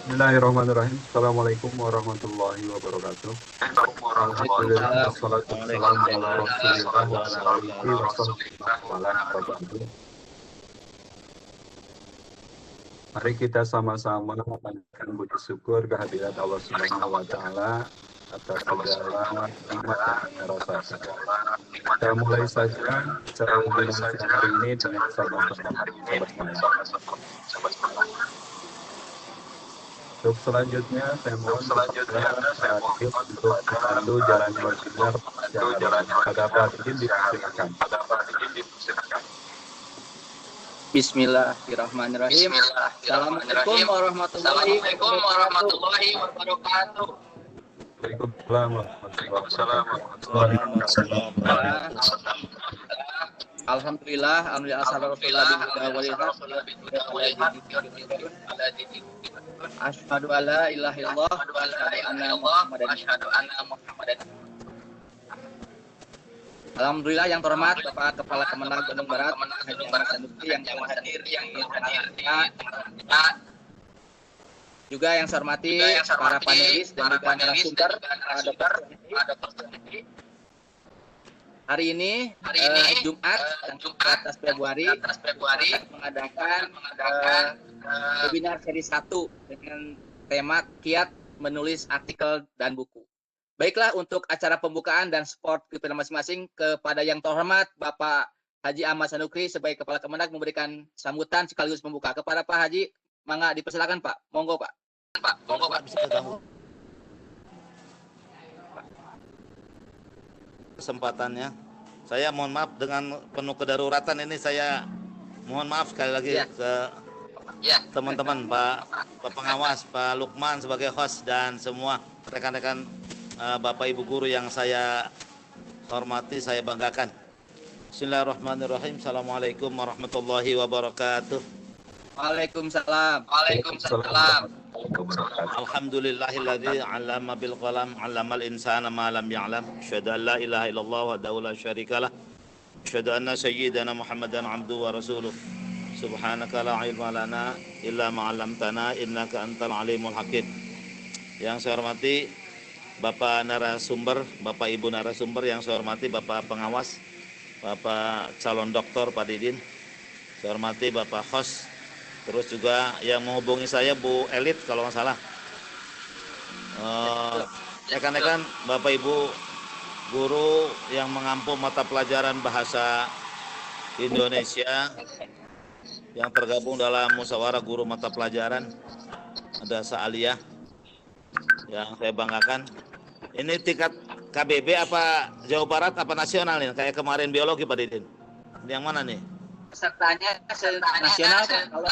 Bismillahirrahmanirrahim. Assalamualaikum warahmatullahi wabarakatuh. Alhamdulillah Waalaikumsalam. wassalatu wassalamu ala Waalaikumsalam. Rasulillah wa ala alihi wa sahbihi wa man walah. Mari kita sama-sama memanjatkan puji syukur kehadirat Allah Subhanahu wa taala atas segala nikmat yang kita rasakan. Kita mulai saja ceramah kita hari ini dengan sama-sama bersemangat. Untuk selanjutnya saya mohon kepada Adil untuk memandu jalan yang benar. Ada Pak Adil dipersilakan. Bismillahirrahmanirrahim. Assalamualaikum warahmatullahi wabarakatuh. Waalaikumsalam warahmatullahi wabarakatuh. Alhamdulillah, asyhadu alla ilaha illallah wa asyhadu anna Muhammadan. Alhamdulillah yang terhormat Bapak Kepala Kemenag Bandung Barat, Haji Ahmad Sanukri yang hadir juga yang saya hormati para panelis dan juga narasumber pada hari ini Jumat 14 Februari mengadakan webinar seri 1 dengan tema kiat menulis artikel dan buku. Baiklah, untuk acara pembukaan dan support pimpinan masing-masing, kepada yang terhormat Bapak Haji Ahmad Sanukri sebagai Kepala Kemenag memberikan sambutan sekaligus membuka. Kepada Pak Haji, mangga dipersilakan Pak. Monggo Pak. Kesempatannya. Saya mohon maaf dengan penuh kedaruratan ini, saya mohon maaf sekali lagi ke teman-teman, Pak pengawas, Pak Lukman sebagai host dan semua rekan-rekan Bapak Ibu guru yang saya hormati, saya banggakan. Bismillahirrahmanirrahim. Assalamualaikum warahmatullahi wabarakatuh. Waalaikumsalam. Alhamdulillahilladzi 'allama bil qalam 'allamal insana ma lam ya'lam. Asyhadu an la ilaha illallah wahdahu la syarikalah. Asyhadu anna sayyidana Muhammadan 'abduhu wa rasuluh. Subhanaka la ilma lana illa ma 'allamtana innaka antal alimul hakim. Yang saya hormati Bapak narasumber, Bapak Ibu narasumber yang saya hormati, Bapak pengawas, Bapak calon doktor Pak Didin. Saya hormati Bapak host. Terus juga yang menghubungi saya Bu Elit kalau nggak salah. Rekan-rekan Bapak Ibu guru yang mengampu mata pelajaran bahasa Indonesia yang tergabung dalam musyawarah guru mata pelajaran, ada Sa'aliyah yang saya banggakan. Ini tingkat KBB apa Jawa Barat apa nasional nih? Kayak kemarin biologi Pak Didin. Ini yang mana nih? Pesertanya nasional, kalau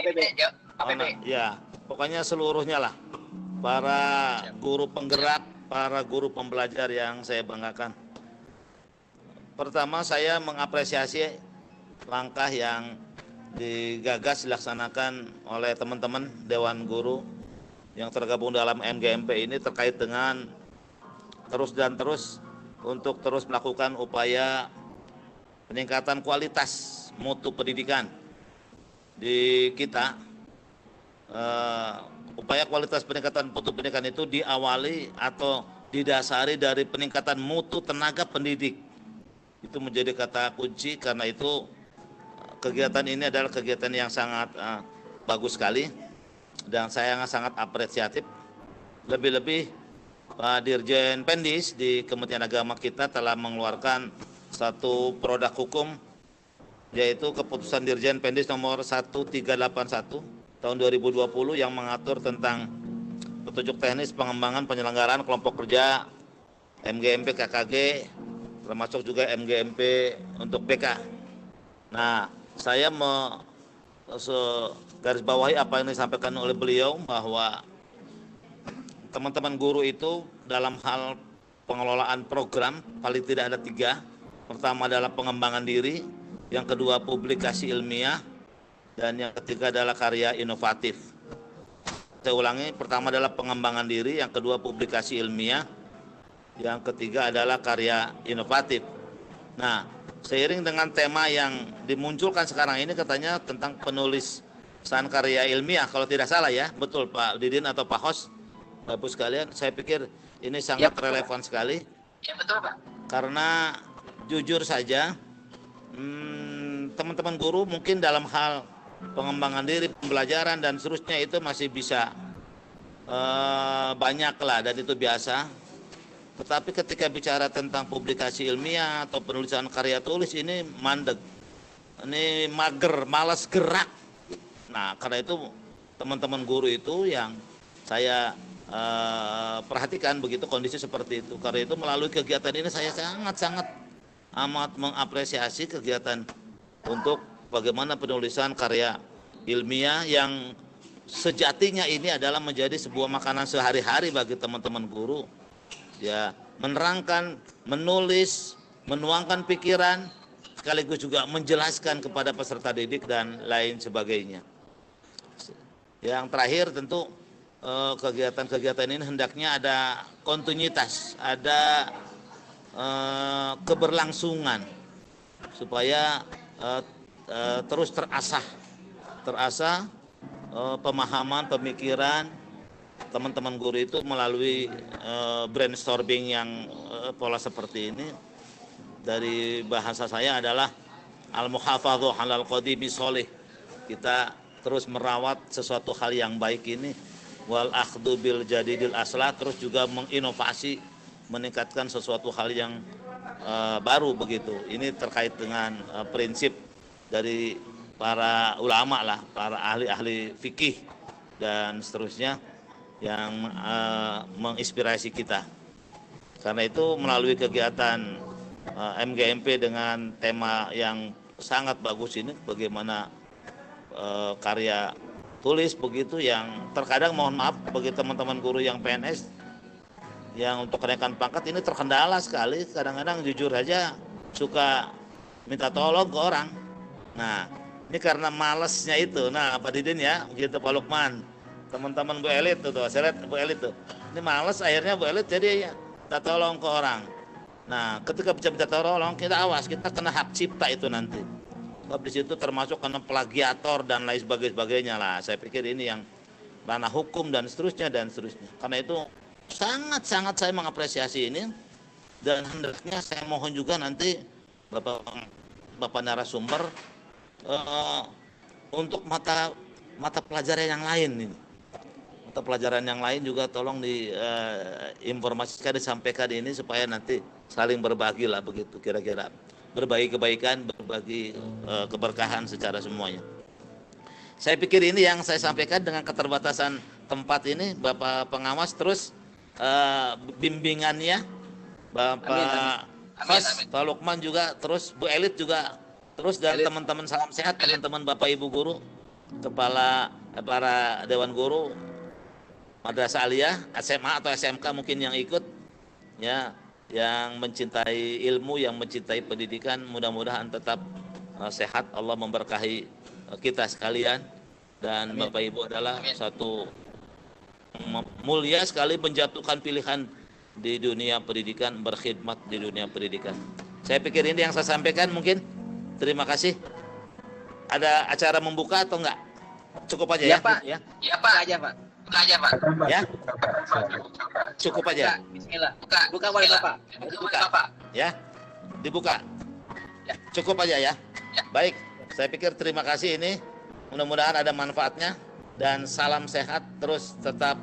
APB. Ya, pokoknya seluruhnya lah. Para guru penggerak, para guru pembelajar yang saya banggakan. Pertama, saya mengapresiasi langkah yang digagas dilaksanakan oleh teman-teman Dewan Guru yang tergabung dalam MGMP ini terkait dengan terus untuk terus melakukan upaya peningkatan kualitas mutu pendidikan di kita. Upaya kualitas peningkatan mutu pendidikan itu diawali atau didasari dari peningkatan mutu tenaga pendidik. Itu menjadi kata kunci, karena itu kegiatan ini adalah kegiatan yang sangat bagus sekali dan saya sangat apresiatif. Lebih-lebih Pak Dirjen Pendis di Kementerian Agama kita telah mengeluarkan satu produk hukum, yaitu keputusan Dirjen Pendis nomor 1381 tahun 2020 yang mengatur tentang petunjuk teknis pengembangan penyelenggaraan kelompok kerja MGMP KKG, termasuk juga MGMP untuk BK. Nah, saya garis bawahi apa yang disampaikan oleh beliau, bahwa teman-teman guru itu dalam hal pengelolaan program paling tidak ada 3. Pertama adalah pengembangan diri, yang kedua publikasi ilmiah, dan yang ketiga adalah karya inovatif. Saya ulangi, pertama adalah pengembangan diri, yang kedua publikasi ilmiah, yang ketiga adalah karya inovatif. Nah, seiring dengan tema yang dimunculkan sekarang ini, katanya tentang penulis penulisan karya ilmiah kalau tidak salah ya, betul Pak Didin atau Pak Hos, Bapak sekalian, saya pikir ini sangat relevan sekali. Ya betul Pak. Karena jujur saja, teman-teman guru mungkin dalam hal pengembangan diri, pembelajaran dan seterusnya itu masih bisa banyak lah dan itu biasa. Tetapi ketika bicara tentang publikasi ilmiah atau penulisan karya tulis ini mandek, ini mager, malas gerak. Nah karena itu teman-teman guru itu yang saya perhatikan begitu kondisi seperti itu. Karena itu melalui kegiatan ini saya sangat-sangat amat mengapresiasi kegiatan untuk bagaimana penulisan karya ilmiah yang sejatinya ini adalah menjadi sebuah makanan sehari-hari bagi teman-teman guru. Ya, menerangkan, menulis, menuangkan pikiran, sekaligus juga menjelaskan kepada peserta didik dan lain sebagainya. Yang terakhir tentu kegiatan-kegiatan ini hendaknya ada kontinuitas, ada keberlangsungan supaya terus terasah pemahaman, pemikiran teman-teman guru itu melalui brainstorming yang pola seperti ini. Dari bahasa saya adalah al-muhafadhu 'alal qadimi sholih. Kita terus merawat sesuatu hal yang baik ini, wal akhdhu bil jadidil aslah, terus juga menginovasi, meningkatkan sesuatu hal yang baru begitu. Ini terkait dengan prinsip dari para ulama lah, para ahli-ahli fikih dan seterusnya yang menginspirasi kita. Karena itu melalui kegiatan MGMP dengan tema yang sangat bagus ini, bagaimana karya tulis begitu, yang terkadang mohon maaf bagi teman-teman guru yang PNS yang untuk kenaikan pangkat ini terkendala sekali. Kadang-kadang jujur aja suka minta tolong ke orang. Nah ini karena malesnya itu. Nah Pak Didin ya, begitu Pak Lukman, teman-teman Bu Elit tuh, saya lihat Bu Elit tuh, ini males akhirnya Bu Elit jadi ya minta tolong ke orang. Nah ketika minta tolong, kita awas, kita kena hak cipta itu nanti. Sebab di situ termasuk kena plagiator dan lain sebagainya lah. Saya pikir ini yang ranah hukum dan seterusnya dan seterusnya. Karena itu sangat-sangat saya mengapresiasi ini, dan hendaknya saya mohon juga nanti Bapak narasumber untuk mata pelajaran yang lain ini. Mata pelajaran yang lain juga tolong diinformasikan, disampaikan ini supaya nanti saling berbagi lah begitu kira-kira. Berbagi kebaikan, berbagi keberkahan secara semuanya. Saya pikir ini yang saya sampaikan dengan keterbatasan tempat ini, Bapak pengawas terus bimbingannya, Bapak Fas, Pak Lukman juga, terus Bu Elit juga, terus dan teman-teman salam sehat, teman-teman Bapak Ibu guru, kepala para dewan guru Madrasah Aliyah, SMA atau SMK mungkin yang ikut ya, yang mencintai ilmu, yang mencintai pendidikan, mudah-mudahan tetap sehat. Allah memberkahi kita sekalian, dan amin. Bapak Ibu adalah amin. Satu mulia sekali menjatuhkan pilihan di dunia pendidikan, berkhidmat di dunia pendidikan. Saya pikir ini yang saya sampaikan mungkin. Terima kasih. Ada acara membuka atau enggak? Cukup aja ya, Pak. Ya, Pak. Aja, Pak. Buka aja, Pak. Ya. Cukup aja. Bismillah. Buka oleh Bapak. Dibuka. Ya. Dibuka. Cukup aja ya. Baik. Saya pikir terima kasih ini. Mudah-mudahan ada manfaatnya, dan salam sehat, terus tetap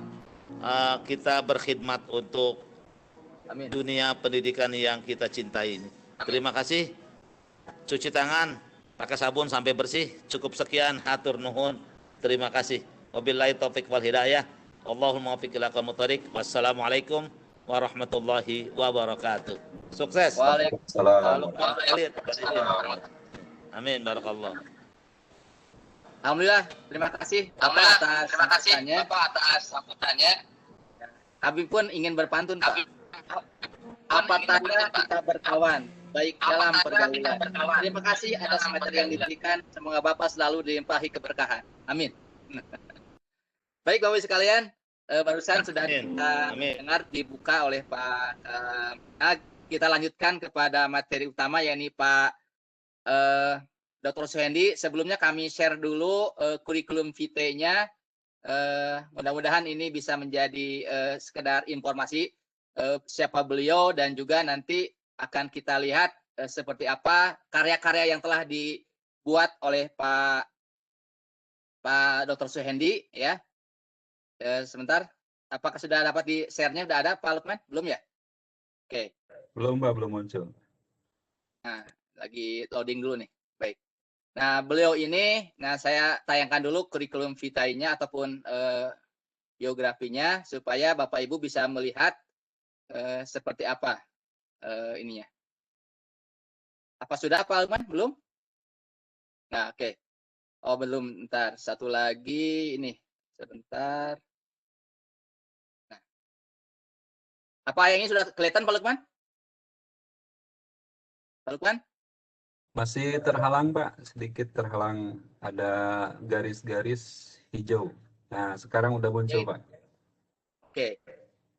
kita berkhidmat untuk amin. Dunia pendidikan yang kita cintai ini. Terima kasih. Cuci tangan, pakai sabun sampai bersih. Cukup sekian, hatur nuhun. Terima kasih. Wabillahi taufik wal hidayah. Allahumma waffiq ila aqwamit thoriq. Wassalamualaikum warahmatullahi wabarakatuh. Sukses. Waalaikumsalam. Amin, barakallah. Alhamdulillah, terima kasih Bapak atas sambutannya. Kami pun ingin berpantun, Pak. Apa tanda kita berkawan, baik dalam pergaulan. Terima kasih atas materi yang diberikan. Semoga Bapak selalu dilimpahi keberkahan. Amin. Baik Bapak sekalian, barusan sudah kita dengar dibuka oleh Pak. Kita lanjutkan kepada materi utama, yakni Pak Dr. Suhendi, sebelumnya kami share dulu kurikulum vitae-nya. Mudah-mudahan ini bisa menjadi sekedar informasi siapa beliau, dan juga nanti akan kita lihat seperti apa karya-karya yang telah dibuat oleh Pak Dr. Suhendi ya. Sebentar, apakah sudah dapat di share-nya? Sudah ada Pak Lukman? Belum ya? Oke. Belum, Pak, belum muncul. Nah, lagi loading dulu nih. Baik. Nah, beliau ini, saya tayangkan dulu kurikulum vitae-nya ataupun biografinya supaya Bapak Ibu bisa melihat seperti apa ininya. Apa sudah Pak Lukman? Belum? Nah, oke. Oh, belum. Ntar, satu lagi ini. Sebentar. Nah. Apa yang ini sudah kelihatan Pak Lukman? Pak Lukman? Masih terhalang, Pak, sedikit terhalang, ada garis-garis hijau. Nah, sekarang udah muncul, Pak. Oke.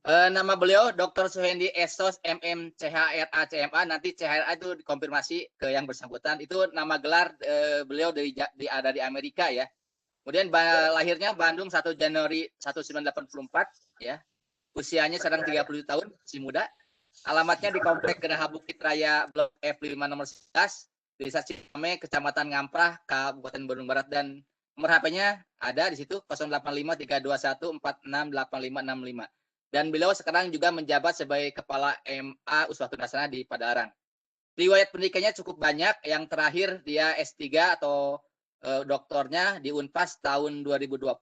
Nama beliau Dr. Suhendi Esos MM CHRA CMA. Nanti CHRA itu dikonfirmasi ke yang bersangkutan. Itu nama gelar beliau ada di Amerika ya. Kemudian lahirnya Bandung 1 Januari 1984 ya. Usianya sedang 30 tahun, masih muda. Alamatnya di Komplek Geraha Bukit Raya Blok F5 nomor 11, Desa Cimame, Kecamatan Ngamprah, Kabupaten Bandung Barat, dan nomor HP-nya ada di situ 085321468565. Dan beliau sekarang juga menjabat sebagai Kepala MA Uswatun Hasanah di Padalarang. Riwayat pendidikannya cukup banyak. Yang terakhir dia S3 atau doktornya di Unpas tahun 2020.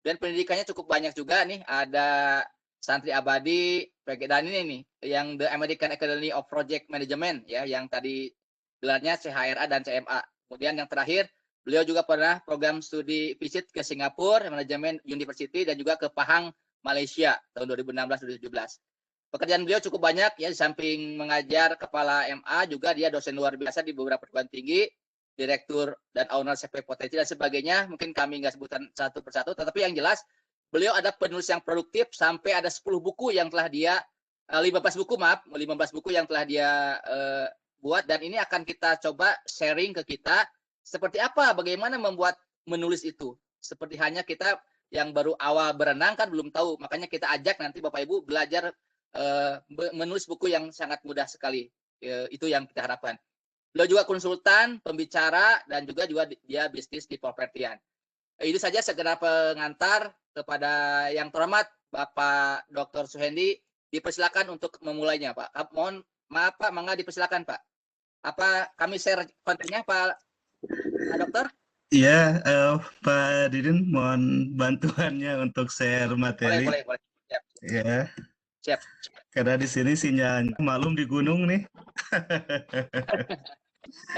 Dan pendidikannya cukup banyak juga nih. Ada santri abadi, dan ini nih yang The American Academy of Project Management ya, yang tadi gelarnya CHRA dan CMA. Kemudian yang terakhir, beliau juga pernah program studi visit ke Singapura Management University dan juga ke Pahang Malaysia tahun 2016-2017. Pekerjaan beliau cukup banyak ya, di samping mengajar kepala MA juga dia dosen luar biasa di beberapa perguruan tinggi, direktur dan owner CP Potensi dan sebagainya. Mungkin kami nggak sebutkan satu persatu, tetapi yang jelas beliau ada penulis yang produktif sampai ada 10 buku yang telah dia 15 buku yang telah dia buat, dan ini akan kita coba sharing ke kita seperti apa, bagaimana membuat menulis itu. Seperti hanya kita yang baru awal berenang kan belum tahu, makanya kita ajak nanti Bapak Ibu belajar menulis buku yang sangat mudah sekali. Itu yang kita harapkan. Beliau juga konsultan, pembicara, dan juga dia bisnis di propertian. Itu saja segera pengantar. Kepada yang terhormat Bapak Dr. Suhendi, dipersilakan untuk memulainya, Pak. Mohon maaf Pak, mangga dipersilakan Pak. Apa kami share kontennya Pak Dokter? Iya, Pak Didin, mohon bantuannya untuk share materi. Boleh. Siap. Ya. Siap. Karena di sini sinyalnya malum di gunung nih.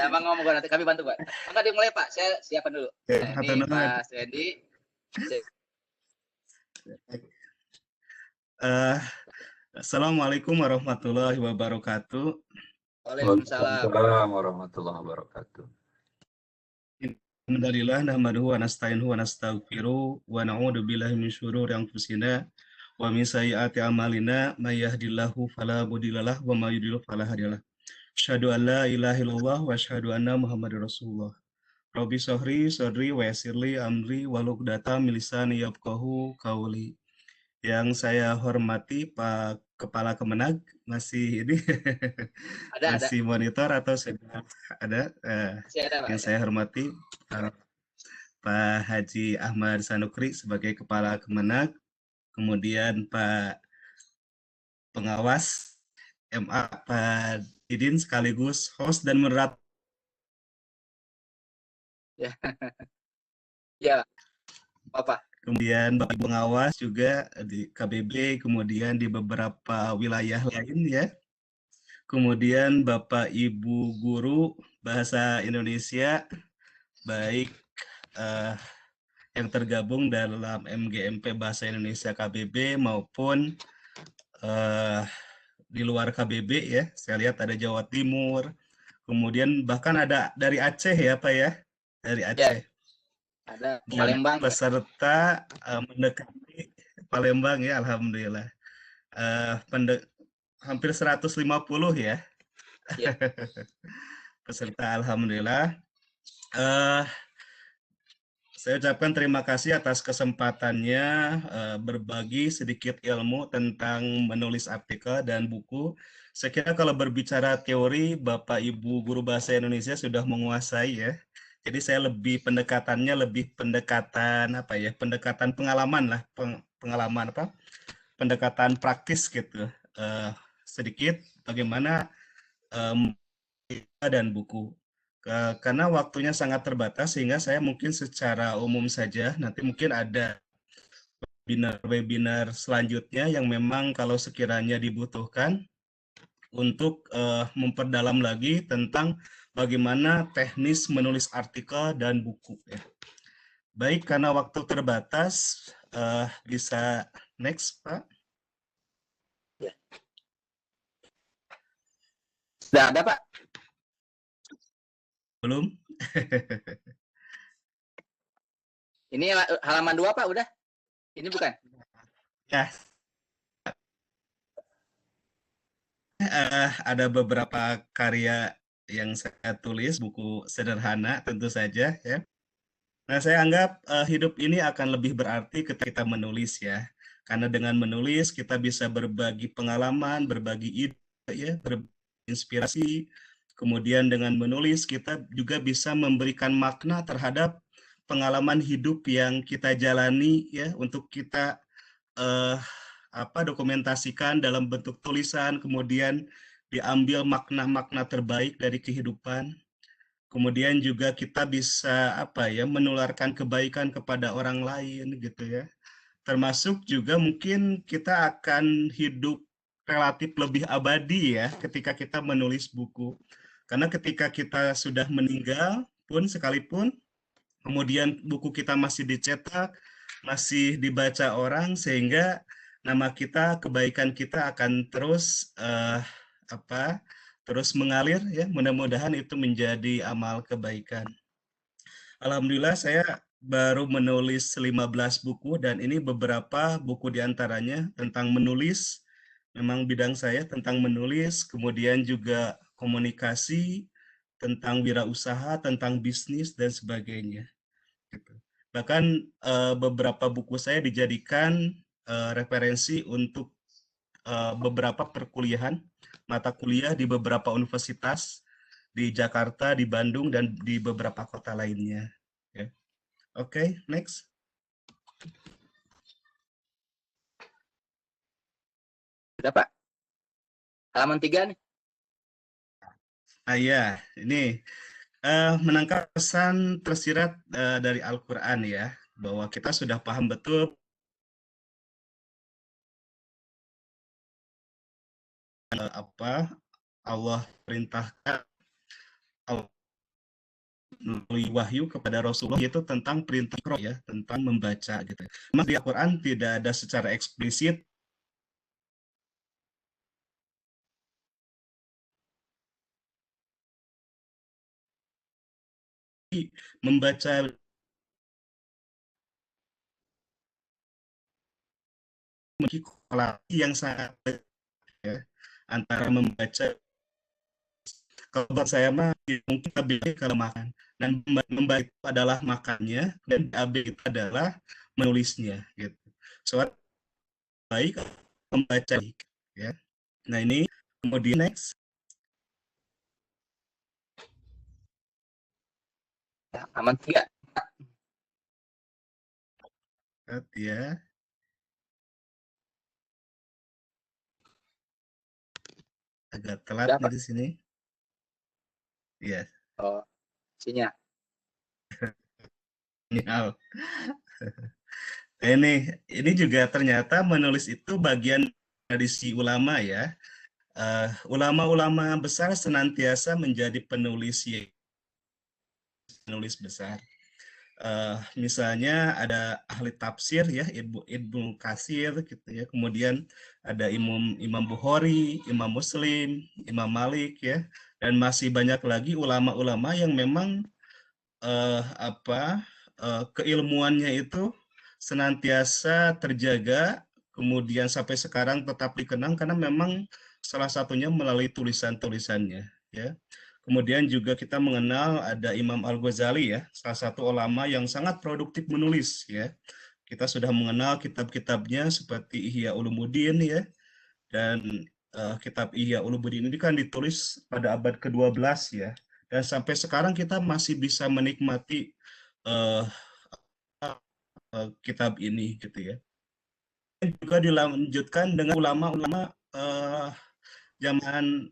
Ya, Bang ngomong nanti kami bantu Pak. Maka dimulai Pak, saya siapkan dulu. Nah, ini Pak Suhendi. Assalamualaikum warahmatullahi wabarakatuh. Waalaikumsalam warahmatullahi wabarakatuh. Alhamdulillah nahmaduhu wa nasta'inuhu wa nastaghfiruh wa na'udzu billahi min syururi anfusina wa min sayyiati a'malina may yahdihillahu fala mudhillalah wa may yudhlil fala hadiyalah. Asyhadu an la ilaha illallah wa asyhadu anna Muhammadar Rasulullah. Rabbi sahri sadri wa yassirli amri wahlul 'uqdatam min lisani yafqahu qawli. Yang saya hormati Pak Kepala Kemenag, masih ini masih monitor atau sudah ada? Yang saya hormati Pak Haji Ahmad Sanukri sebagai Kepala Kemenag, kemudian Pak Pengawas MA Pak Didin sekaligus host dan moderator. Ya, Bapak. Kemudian Bapak Pengawas juga di KBB, kemudian di beberapa wilayah lain ya. Kemudian Bapak Ibu Guru Bahasa Indonesia, baik yang tergabung dalam MGMP Bahasa Indonesia KBB maupun di luar KBB ya. Saya lihat ada Jawa Timur, kemudian bahkan ada dari Aceh ya Pak ya, dari Aceh. Ya. Ada Palembang. Peserta mendekati Palembang ya, alhamdulillah. Hampir 150 ya. Ya. Peserta alhamdulillah. Eh, saya ucapkan terima kasih atas kesempatannya berbagi sedikit ilmu tentang menulis artikel dan buku. Saya kira kalau berbicara teori, Bapak Ibu guru bahasa Indonesia sudah menguasai ya. Jadi saya lebih pendekatannya lebih pendekatan apa ya? Pendekatan pengalaman lah, pengalaman apa? Pendekatan praktis gitu. Eh, Sedikit bagaimana em, dan buku. Karena waktunya sangat terbatas sehingga saya mungkin secara umum saja, nanti mungkin ada webinar-webinar selanjutnya yang memang kalau sekiranya dibutuhkan untuk memperdalam lagi tentang bagaimana teknis menulis artikel dan buku. Ya. Baik, karena waktu terbatas, bisa next, Pak. Ya. Sudah ada, Pak? Belum? Ini halaman 2, Pak, udah? Ini bukan? Ya, ada beberapa karya yang saya tulis, buku sederhana tentu saja ya. Nah, saya anggap hidup ini akan lebih berarti ketika kita menulis ya. Karena dengan menulis kita bisa berbagi pengalaman, berbagi ide ya, berinspirasi. Kemudian dengan menulis kita juga bisa memberikan makna terhadap pengalaman hidup yang kita jalani ya, untuk kita eh, dokumentasikan dalam bentuk tulisan, kemudian diambil makna-makna terbaik dari kehidupan. Kemudian juga kita bisa menularkan kebaikan kepada orang lain gitu ya. Termasuk juga mungkin kita akan hidup relatif lebih abadi ya ketika kita menulis buku. Karena ketika kita sudah meninggal pun sekalipun, kemudian buku kita masih dicetak, masih dibaca orang, sehingga nama kita, kebaikan kita akan terus terus mengalir ya. Mudah-mudahan itu menjadi amal kebaikan. Alhamdulillah saya baru menulis 15 buku dan ini beberapa buku diantaranya tentang menulis. Memang bidang saya tentang menulis, kemudian juga komunikasi, tentang wirausaha, tentang bisnis dan sebagainya. Gitu. Bahkan beberapa buku saya dijadikan referensi untuk beberapa perkuliahan, mata kuliah di beberapa universitas di Jakarta, di Bandung, dan di beberapa kota lainnya. Ya. Oke, next. Sudah, Pak. Halaman 3 nih. Ya, ini menangkap pesan tersirat dari Al-Quran ya, bahwa kita sudah paham betul apa Allah perintahkan melalui wahyu kepada Rasulullah, yaitu tentang perintah ya, tentang membaca gitu. Memang di Al-Quran tidak ada secara eksplisit membaca korelasi yang sangat ya, antara membaca. Kalau buat saya mah mungkin lebih baik kalau makan, dan membaca itu adalah makannya dan BAB itu adalah menulisnya gitu. Soal baik membaca ya. Nah ini kemudian next Ya, halaman 3. ya. Agak telat nih di sini. Iya. Oh, sinyal. Ini juga ternyata menulis itu bagian tradisi ulama ya. Ulama-ulama besar senantiasa menjadi penulis besar. Misalnya ada ahli tafsir ya, Ibnu Katsir gitu ya. Kemudian ada Imam Bukhari, Imam Muslim, Imam Malik ya, dan masih banyak lagi ulama-ulama yang memang keilmuannya itu senantiasa terjaga, kemudian sampai sekarang tetap dikenang karena memang salah satunya melalui tulisan-tulisannya ya. Kemudian juga kita mengenal ada Imam Al-Ghazali ya, salah satu ulama yang sangat produktif menulis ya. Kita sudah mengenal kitab-kitabnya seperti Ihya Ulumuddin ya, dan kitab Ihya Ulumuddin ini kan ditulis pada abad ke-12 ya. Dan sampai sekarang kita masih bisa menikmati uh, kitab ini gitu ya. Dan juga dilanjutkan dengan ulama-ulama zaman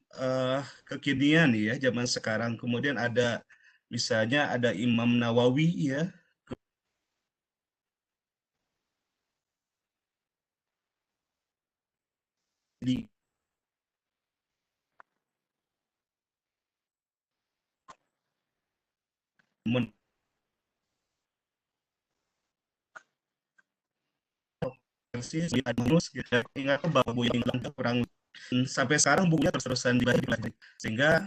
kekinian ya, zaman sekarang. Kemudian ada misalnya ada Imam Nawawi ya, di versi manus gitu. Ingat bahwa buku yang kurang sampai sekarang bukunya terus-terusan dipelajari sehingga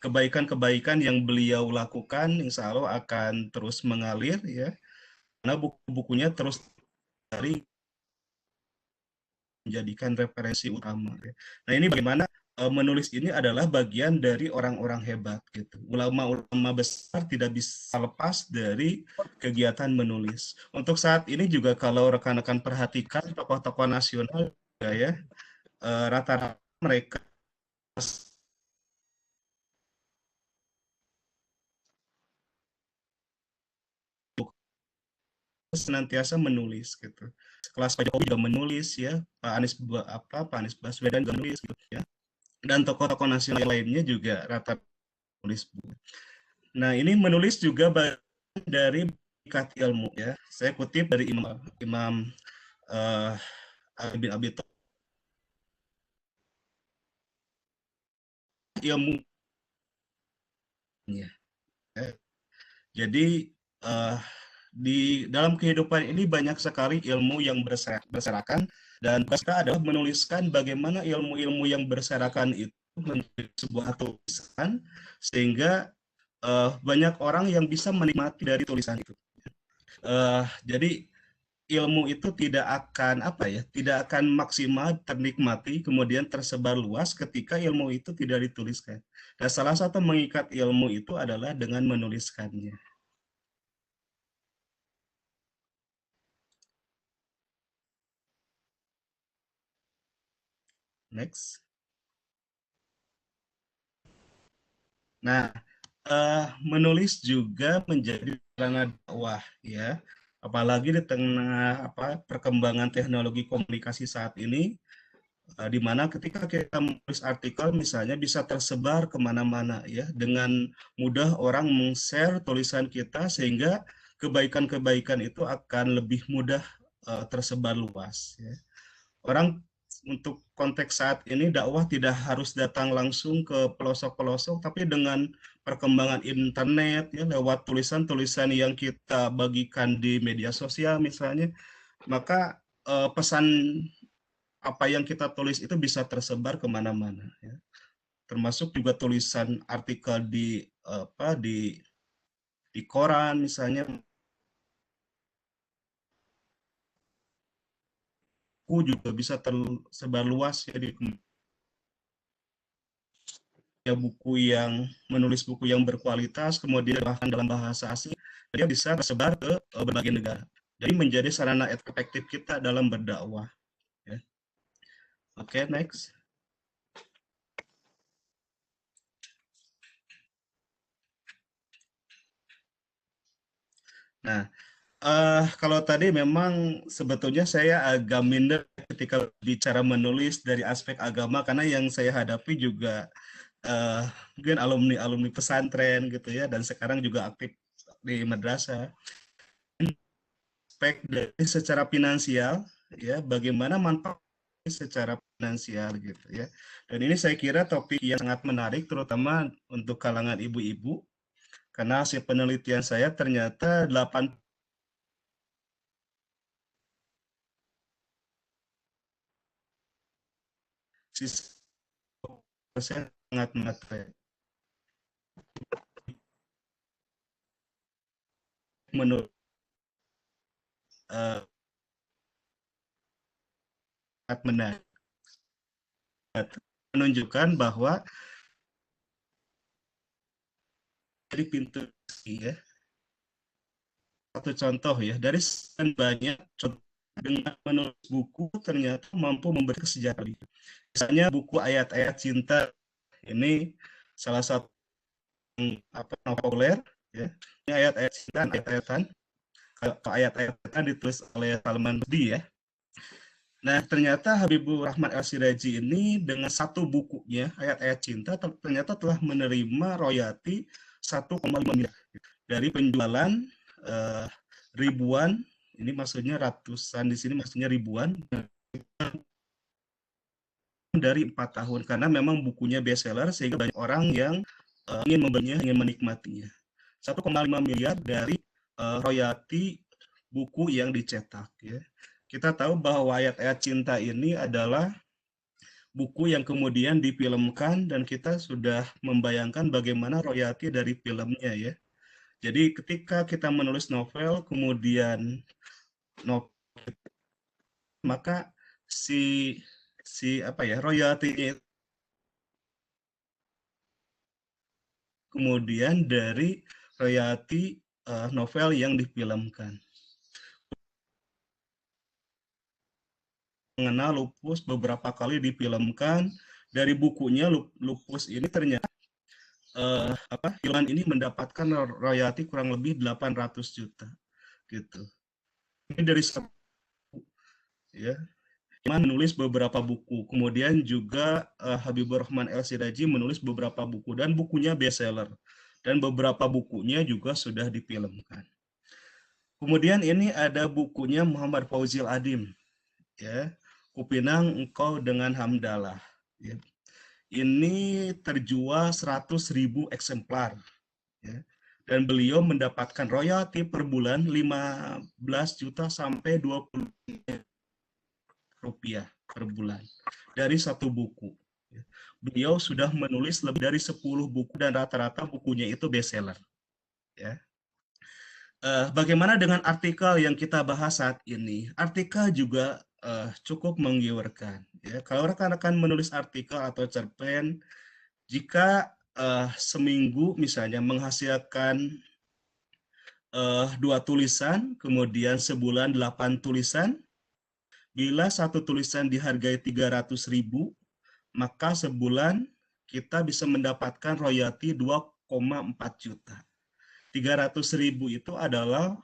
kebaikan-kebaikan yang beliau lakukan insya Allah akan terus mengalir ya, karena buku-bukunya terus dari menjadikan referensi utama ya. Nah ini bagaimana menulis ini adalah bagian dari orang-orang hebat gitu. Ulama-ulama besar tidak bisa lepas dari kegiatan menulis. Untuk saat ini juga kalau rekan-rekan perhatikan tokoh-tokoh nasional juga ya, rata-rata mereka senantiasa menulis gitu. Kelas Pak Jokowi juga menulis ya, Pak Anies Baswedan juga menulis gitu ya. Dan tokoh-tokoh nasional lainnya juga rata menulis buku. Nah, ini menulis juga bagian dari berkat ilmu ya. Saya kutip dari Imam Ali bin Abi Thalib, ilmu ya. Jadi di dalam kehidupan ini banyak sekali ilmu yang berserakan dan kita adalah menuliskan bagaimana ilmu-ilmu yang berserakan itu menjadi sebuah tulisan sehingga banyak orang yang bisa menikmati dari tulisan itu. Jadi ilmu itu tidak akan maksimal ternikmati kemudian tersebar luas ketika ilmu itu tidak dituliskan. Dan salah satu mengikat ilmu itu adalah dengan menuliskannya. Next. Nah, menulis juga menjadi sarana dakwah ya. Apalagi di tengah perkembangan teknologi komunikasi saat ini, di mana ketika kita menulis artikel misalnya bisa tersebar kemana-mana ya, dengan mudah orang meng-share tulisan kita sehingga kebaikan-kebaikan itu akan lebih mudah tersebar luas ya. Orang untuk konteks saat ini dakwah tidak harus datang langsung ke pelosok-pelosok, tapi dengan perkembangan internet ya, lewat tulisan-tulisan yang kita bagikan di media sosial misalnya, maka pesan apa yang kita tulis itu bisa tersebar kemana-mana ya. Termasuk juga tulisan artikel di koran misalnya, buku juga bisa tersebar luas ya, di ya, menulis buku yang berkualitas kemudian bahkan dalam bahasa asing, dia bisa tersebar ke berbagai negara. Jadi menjadi sarana efektif kita dalam berdakwah ya. Oke, next. Nah, kalau tadi memang sebetulnya saya agak minder ketika bicara menulis dari aspek agama, karena yang saya hadapi juga mungkin alumni pesantren gitu ya, dan sekarang juga aktif di madrasah. Aspek dari secara finansial ya, bagaimana manfaat secara finansial gitu ya. Dan ini saya kira topik yang sangat menarik terutama untuk kalangan ibu-ibu, karena hasil penelitian saya ternyata 8% sangat materi menurut menarik, menunjukkan bahwa dari pintu ya. Satu contoh ya, dari sekian banyak contoh dengan menulis buku ternyata mampu memberi kesejahteraan. Misalnya buku ayat-ayat cinta ini salah satu populer ya. Ini ayat-ayat cinta, ayat-ayatan. Kalau ayat-ayatan ditulis oleh Salman Rushdie ya. Nah, ternyata Habibur Rahman El-Siraji ini dengan satu bukunya, ayat-ayat cinta, ternyata telah menerima royalti 1,5 miliar dari penjualan ribuan, ini maksudnya ratusan, di sini maksudnya ribuan, dari 4 tahun, karena memang bukunya bestseller, sehingga banyak orang yang ingin membelinya, ingin menikmatinya. 1,5 miliar dari royalti buku yang dicetak. Ya. Kita tahu bahwa ayat-ayat cinta ini adalah buku yang kemudian difilmkan dan kita sudah membayangkan bagaimana royalti dari filmnya ya. Jadi ketika kita menulis novel kemudian maka si royaltinya kemudian dari royalti novel yang difilmkan. Mengenal Lupus beberapa kali difilmkan, dari bukunya Lupus ini ternyata filman ini mendapatkan royalti kurang lebih 800 juta gitu. Ini dari ya menulis beberapa buku, kemudian juga Habibur Rahman El-Siraji menulis beberapa buku dan bukunya bestseller dan beberapa bukunya juga sudah difilmkan. Kemudian ini ada bukunya Muhammad Fauzil Adim ya, Kupinang Engkau dengan Hamdalah ya. Ini terjual 100.000 eksemplar ya. Dan beliau mendapatkan royalti per bulan 15 juta sampai 20 rupiah per bulan dari satu buku. Beliau sudah menulis lebih dari 10 buku dan rata-rata bukunya itu bestseller. Ya. Bagaimana dengan artikel yang kita bahas saat ini? Artikel juga cukup menggiurkan. Ya. Kalau rekan-rekan menulis artikel atau cerpen, jika seminggu misalnya menghasilkan 2 tulisan, kemudian sebulan 8 tulisan, bila satu tulisan dihargai 300.000, maka sebulan kita bisa mendapatkan royalti 2,4 juta. 300.000 itu adalah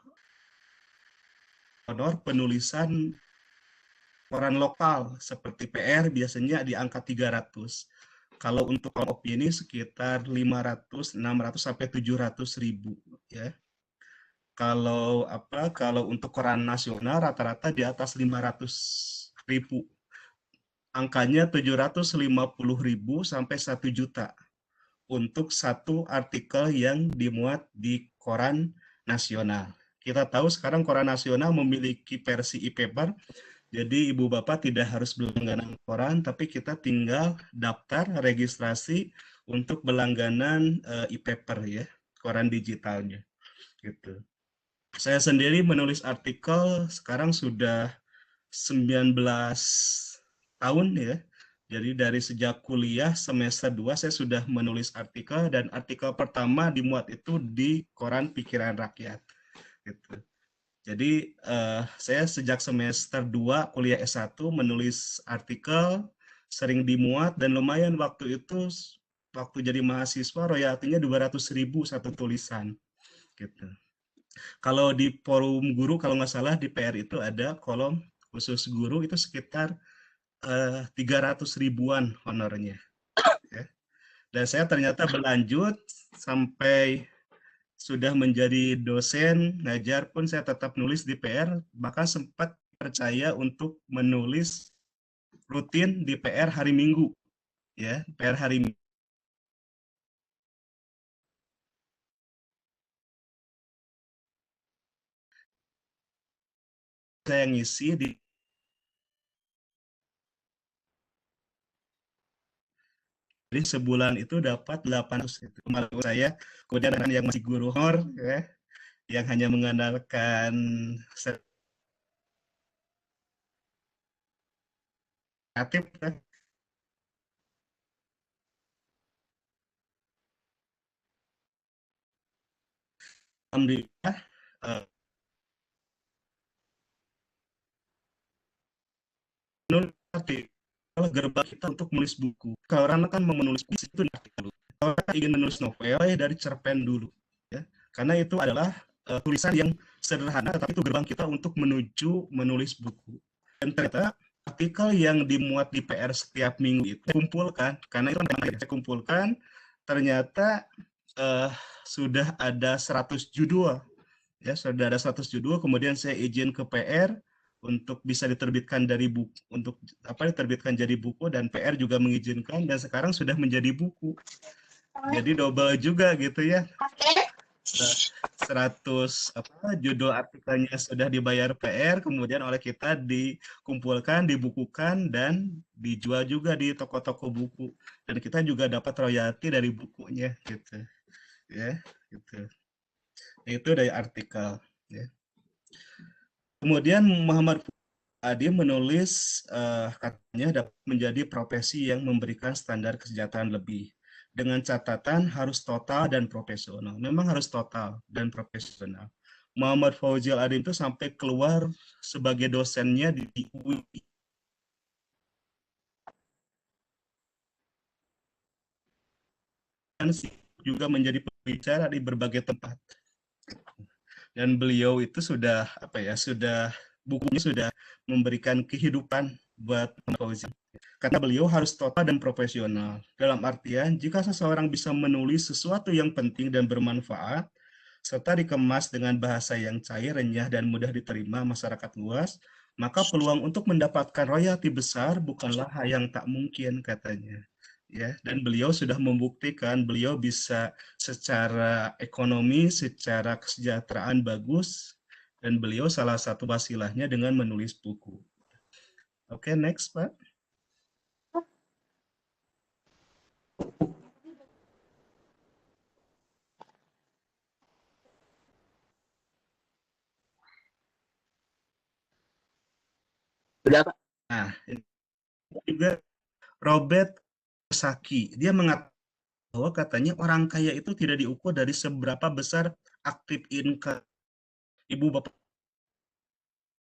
honor penulisan koran lokal seperti PR biasanya di angka 300. Kalau untuk opini sekitar 500, 600 sampai 700.000 ya. Kalau untuk koran nasional rata-rata di atas 500.000. Angkanya 750.000 sampai 1 juta untuk satu artikel yang dimuat di koran nasional. Kita tahu sekarang koran nasional memiliki versi e-paper, jadi ibu bapak tidak harus berlangganan koran, tapi kita tinggal daftar registrasi untuk berlangganan e-paper ya, koran digitalnya. Gitu. Saya sendiri menulis artikel sekarang sudah 19 tahun ya. Jadi dari sejak kuliah semester 2 saya sudah menulis artikel dan artikel pertama dimuat itu di koran Pikiran Rakyat. Gitu. Jadi saya sejak semester 2 kuliah S1 menulis artikel, sering dimuat dan lumayan waktu itu, waktu jadi mahasiswa royaltinya 200.000 satu tulisan. Gitu. Kalau di forum guru, kalau nggak salah di PR itu ada kolom khusus guru itu sekitar 300.000-an honornya. Ya. Dan saya ternyata berlanjut sampai sudah menjadi dosen, ngajar pun saya tetap nulis di PR, bahkan sempat percaya untuk menulis rutin di PR hari Minggu. Ya, PR hari Minggu. Saya ngisi di jadi sebulan itu dapat 800 itu malu saya. Kemudian yang masih guru honor ya, yang hanya mengandalkan kreatif ya. alhamdulillah artikel gerbang kita untuk menulis buku. Kalau orang kan mau menulis buku itu artikel. Kalau orang ingin menulis novel ya dari cerpen dulu, ya. Karena itu adalah tulisan yang sederhana, tapi itu gerbang kita untuk menuju menulis buku. Dan ternyata artikel yang dimuat di PR setiap minggu itu kumpulkan, karena itu saya kumpulkan, ternyata sudah ada 100 judul, ya sudah ada 100 judul. Kemudian saya izin ke PR untuk bisa diterbitkan dari buku, untuk diterbitkan jadi buku, dan PR juga mengizinkan, dan sekarang sudah menjadi buku. Jadi double juga gitu ya. 100 judul artikelnya sudah dibayar PR, kemudian oleh kita dikumpulkan, dibukukan, dan dijual juga di toko-toko buku, dan kita juga dapat royalti dari bukunya gitu ya, gitu. Itu dari artikel ya. Kemudian Muhammad Adi menulis katanya dapat menjadi profesi yang memberikan standar kesejahteraan lebih. Dengan catatan harus total dan profesional. Memang harus total dan profesional. Muhammad Fauzil Adim itu sampai keluar sebagai dosennya di UI. Dan juga menjadi pembicara di berbagai tempat. Dan beliau itu sudah bukunya sudah memberikan kehidupan buat Fauzil. Kata beliau harus total dan profesional. Dalam artian, jika seseorang bisa menulis sesuatu yang penting dan bermanfaat, serta dikemas dengan bahasa yang cair, renyah, dan mudah diterima masyarakat luas, maka peluang untuk mendapatkan royalti besar bukanlah hal yang tak mungkin, katanya. Ya, dan beliau sudah membuktikan beliau bisa secara ekonomi, secara kesejahteraan bagus, dan beliau salah satu wasilahnya dengan menulis buku. Oke, next, Pak. Sudah, Pak. Nah, juga Robert Kiyosaki, dia mengatakan bahwa katanya orang kaya itu tidak diukur dari seberapa besar aktif income. Ibu bapak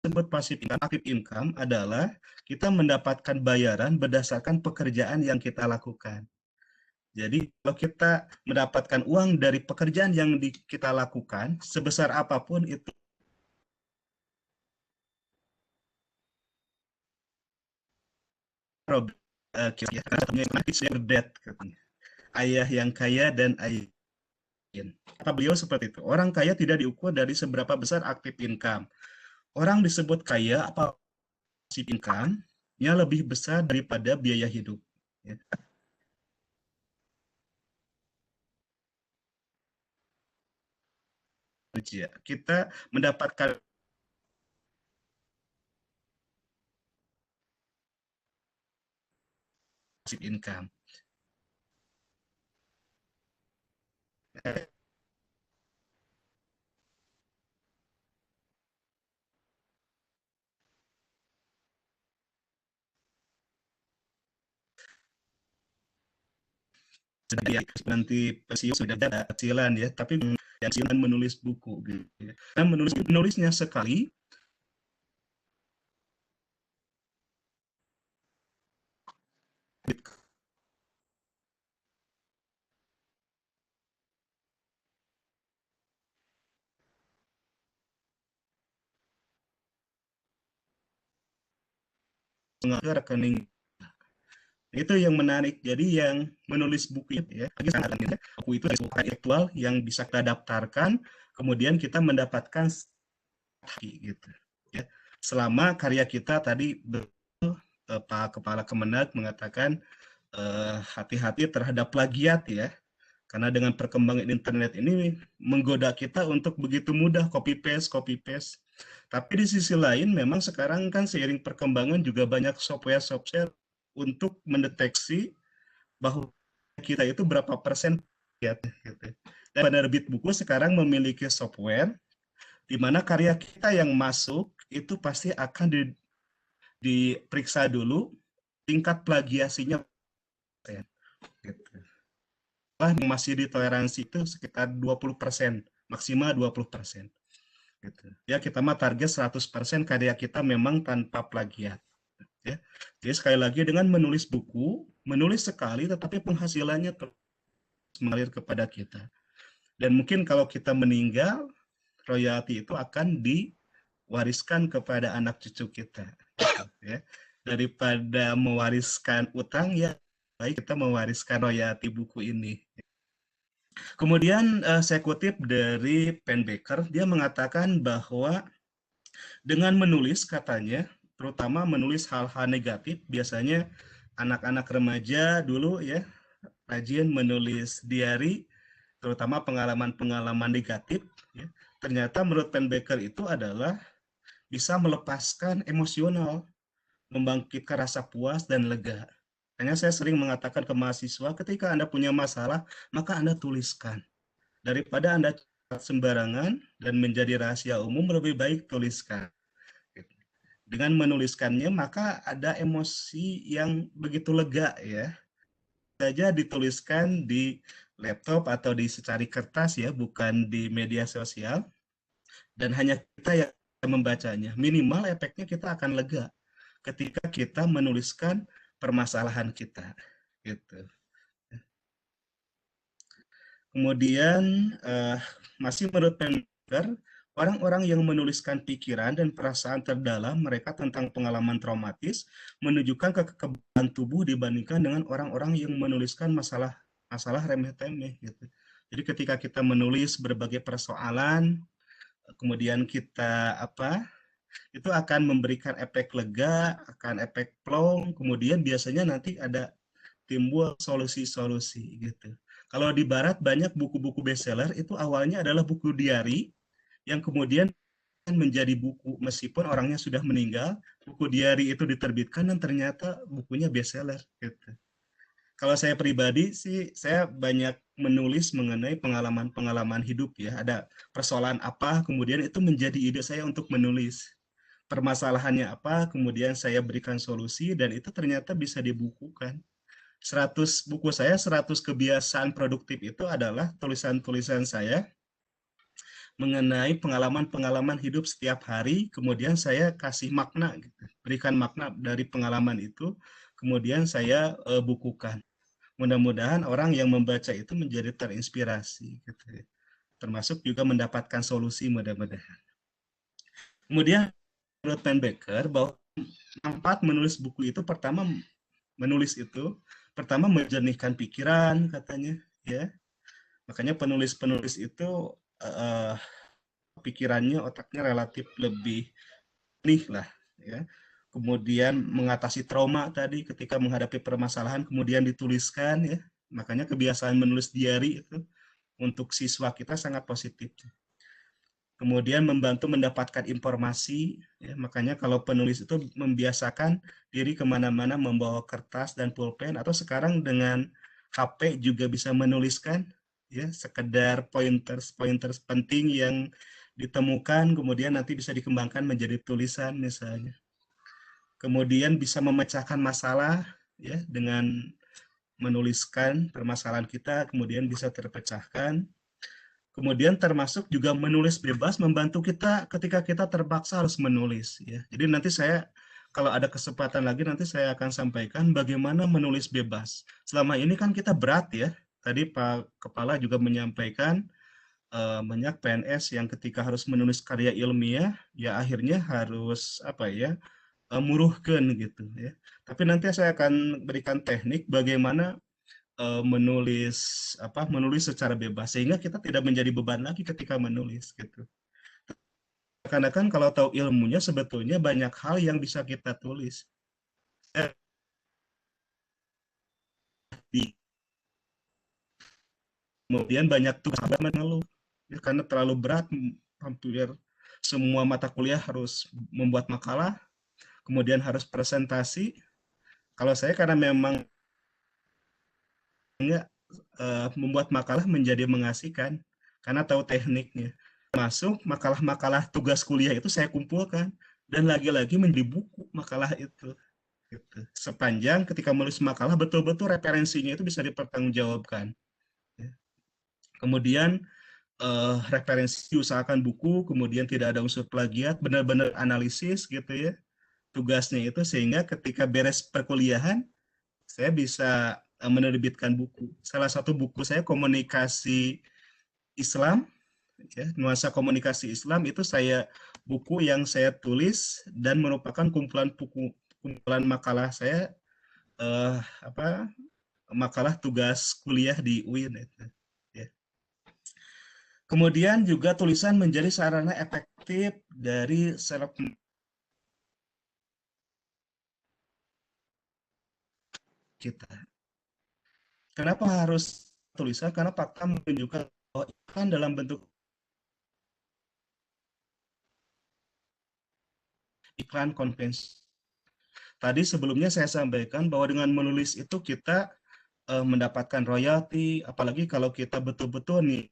sebut pasif income. Aktif income adalah kita mendapatkan bayaran berdasarkan pekerjaan yang kita lakukan. Jadi kalau kita mendapatkan uang dari pekerjaan yang kita lakukan, sebesar apapun itu ayah yang kaya dan ayah. Kata beliau seperti itu. Orang kaya tidak diukur dari seberapa besar aktif income. Orang disebut kaya apa aktif income-nya lebih besar daripada biaya hidup. Ya. Kita mendapatkan aktif income. Nanti pensiun sudah ada penghasilan ya, tapi yang pensiun menulis buku gitu ya. Dan menulisnya sekali mengalir rekening. Itu yang menarik. Jadi yang menulis buku itu ya, buku itu buku intelektual yang bisa kita daftarkan, kemudian kita mendapatkan gitu ya. Selama karya kita tadi Pak Kepala Kemenag mengatakan hati-hati terhadap plagiat ya. Karena dengan perkembangan internet ini menggoda kita untuk begitu mudah copy paste. Tapi di sisi lain memang sekarang kan seiring perkembangan juga banyak software untuk mendeteksi bahwa kita itu berapa persen ya, gitu. Dan penerbit buku sekarang memiliki software di mana karya kita yang masuk itu pasti akan diperiksa dulu tingkat plagiasinya. Gitu. Masih ditoleransi itu sekitar 20%. maksimal 20%. Gitu. Ya, kita mah target 100% karya kita memang tanpa plagiat. Ya. Jadi sekali lagi dengan menulis buku, menulis sekali tetapi penghasilannya terus mengalir kepada kita. Dan mungkin kalau kita meninggal, royalti itu akan diwariskan kepada anak cucu kita. Ya. Daripada mewariskan utang, ya baik kita mewariskan royalti buku ini. Kemudian saya kutip dari Penbaker, dia mengatakan bahwa dengan menulis katanya, terutama menulis hal-hal negatif, biasanya anak-anak remaja dulu ya rajin menulis diary, terutama pengalaman-pengalaman negatif. Ya. Ternyata menurut Penbaker itu adalah bisa melepaskan emosional, membangkitkan rasa puas dan lega. Makanya saya sering mengatakan ke mahasiswa, ketika Anda punya masalah, maka Anda tuliskan. Daripada Anda sembarangan dan menjadi rahasia umum, lebih baik tuliskan. Dengan menuliskannya, maka ada emosi yang begitu lega ya. Saja dituliskan di laptop atau di secari kertas ya, bukan di media sosial. Dan hanya kita yang membacanya. Minimal efeknya kita akan lega ketika kita menuliskan permasalahan kita. Gitu. Kemudian masih menurut Penbaker, orang-orang yang menuliskan pikiran dan perasaan terdalam mereka tentang pengalaman traumatis menunjukkan kekebalan tubuh dibandingkan dengan orang-orang yang menuliskan masalah remeh-temeh gitu. Jadi ketika kita menulis berbagai persoalan, kemudian kita itu akan memberikan efek lega, akan efek plong, kemudian biasanya nanti ada timbul solusi-solusi gitu. Kalau di barat banyak buku-buku bestseller itu awalnya adalah buku diary yang kemudian menjadi buku meskipun orangnya sudah meninggal, buku diary itu diterbitkan dan ternyata bukunya bestseller gitu. Kalau saya pribadi sih saya banyak menulis mengenai pengalaman-pengalaman hidup ya. Ada persoalan apa, kemudian itu menjadi ide saya untuk menulis. Permasalahannya apa, kemudian saya berikan solusi dan itu ternyata bisa dibukukan. 100 buku saya 100 kebiasaan produktif itu adalah tulisan-tulisan saya mengenai pengalaman-pengalaman hidup setiap hari, kemudian saya kasih makna gitu. Berikan makna dari pengalaman itu, kemudian saya bukukan. Mudah-mudahan orang yang membaca itu menjadi terinspirasi gitu. Termasuk juga mendapatkan solusi mudah-mudahan. Kemudian menurut Penbaker bahwa manfaat menulis buku itu pertama menjernihkan pikiran katanya ya, makanya penulis-penulis itu pikirannya otaknya relatif lebih nih lah ya, kemudian mengatasi trauma tadi ketika menghadapi permasalahan kemudian dituliskan ya, makanya kebiasaan menulis diary itu untuk siswa kita sangat positif. Kemudian membantu mendapatkan informasi, ya, makanya kalau penulis itu membiasakan diri kemana-mana membawa kertas dan pulpen, atau sekarang dengan HP juga bisa menuliskan, ya, sekedar pointers penting yang ditemukan, kemudian nanti bisa dikembangkan menjadi tulisan misalnya. Kemudian bisa memecahkan masalah, ya, dengan menuliskan permasalahan kita, kemudian bisa terpecahkan. Kemudian termasuk juga menulis bebas membantu kita ketika kita terpaksa harus menulis ya. Jadi nanti saya kalau ada kesempatan lagi nanti saya akan sampaikan bagaimana menulis bebas. Selama ini kan kita berat ya. Tadi Pak Kepala juga menyampaikan banyak PNS yang ketika harus menulis karya ilmiah ya akhirnya harus muruhkeun gitu ya. Tapi nanti saya akan berikan teknik bagaimana menulis secara bebas sehingga kita tidak menjadi beban lagi ketika menulis gitu. Karena kan kalau tahu ilmunya sebetulnya banyak hal yang bisa kita tulis. Kemudian banyak tugas mengeluh ya, karena terlalu berat, hampir semua mata kuliah harus membuat makalah, kemudian harus presentasi. Kalau saya karena memang membuat makalah menjadi mengasihkan karena tahu tekniknya. Masuk makalah-makalah tugas kuliah itu saya kumpulkan dan lagi-lagi menjadi buku makalah itu. Gitu. Sepanjang ketika menulis makalah betul-betul referensinya itu bisa dipertanggungjawabkan. Kemudian referensi, usahakan buku, kemudian tidak ada unsur plagiat, benar-benar analisis gitu ya tugasnya itu, sehingga ketika beres perkuliahan saya bisa menerbitkan buku. Salah satu buku saya komunikasi Islam, ya, nuansa komunikasi Islam, itu buku yang saya tulis dan merupakan kumpulan makalah saya, makalah tugas kuliah di UIN itu. Ya. Kemudian juga tulisan menjadi sarana efektif dari self kita. Kenapa harus tulisan? Karena fakta menunjukkan bahwa iklan dalam bentuk iklan konvensi. Tadi sebelumnya saya sampaikan bahwa dengan menulis itu kita mendapatkan royalti, apalagi kalau kita betul-betul nih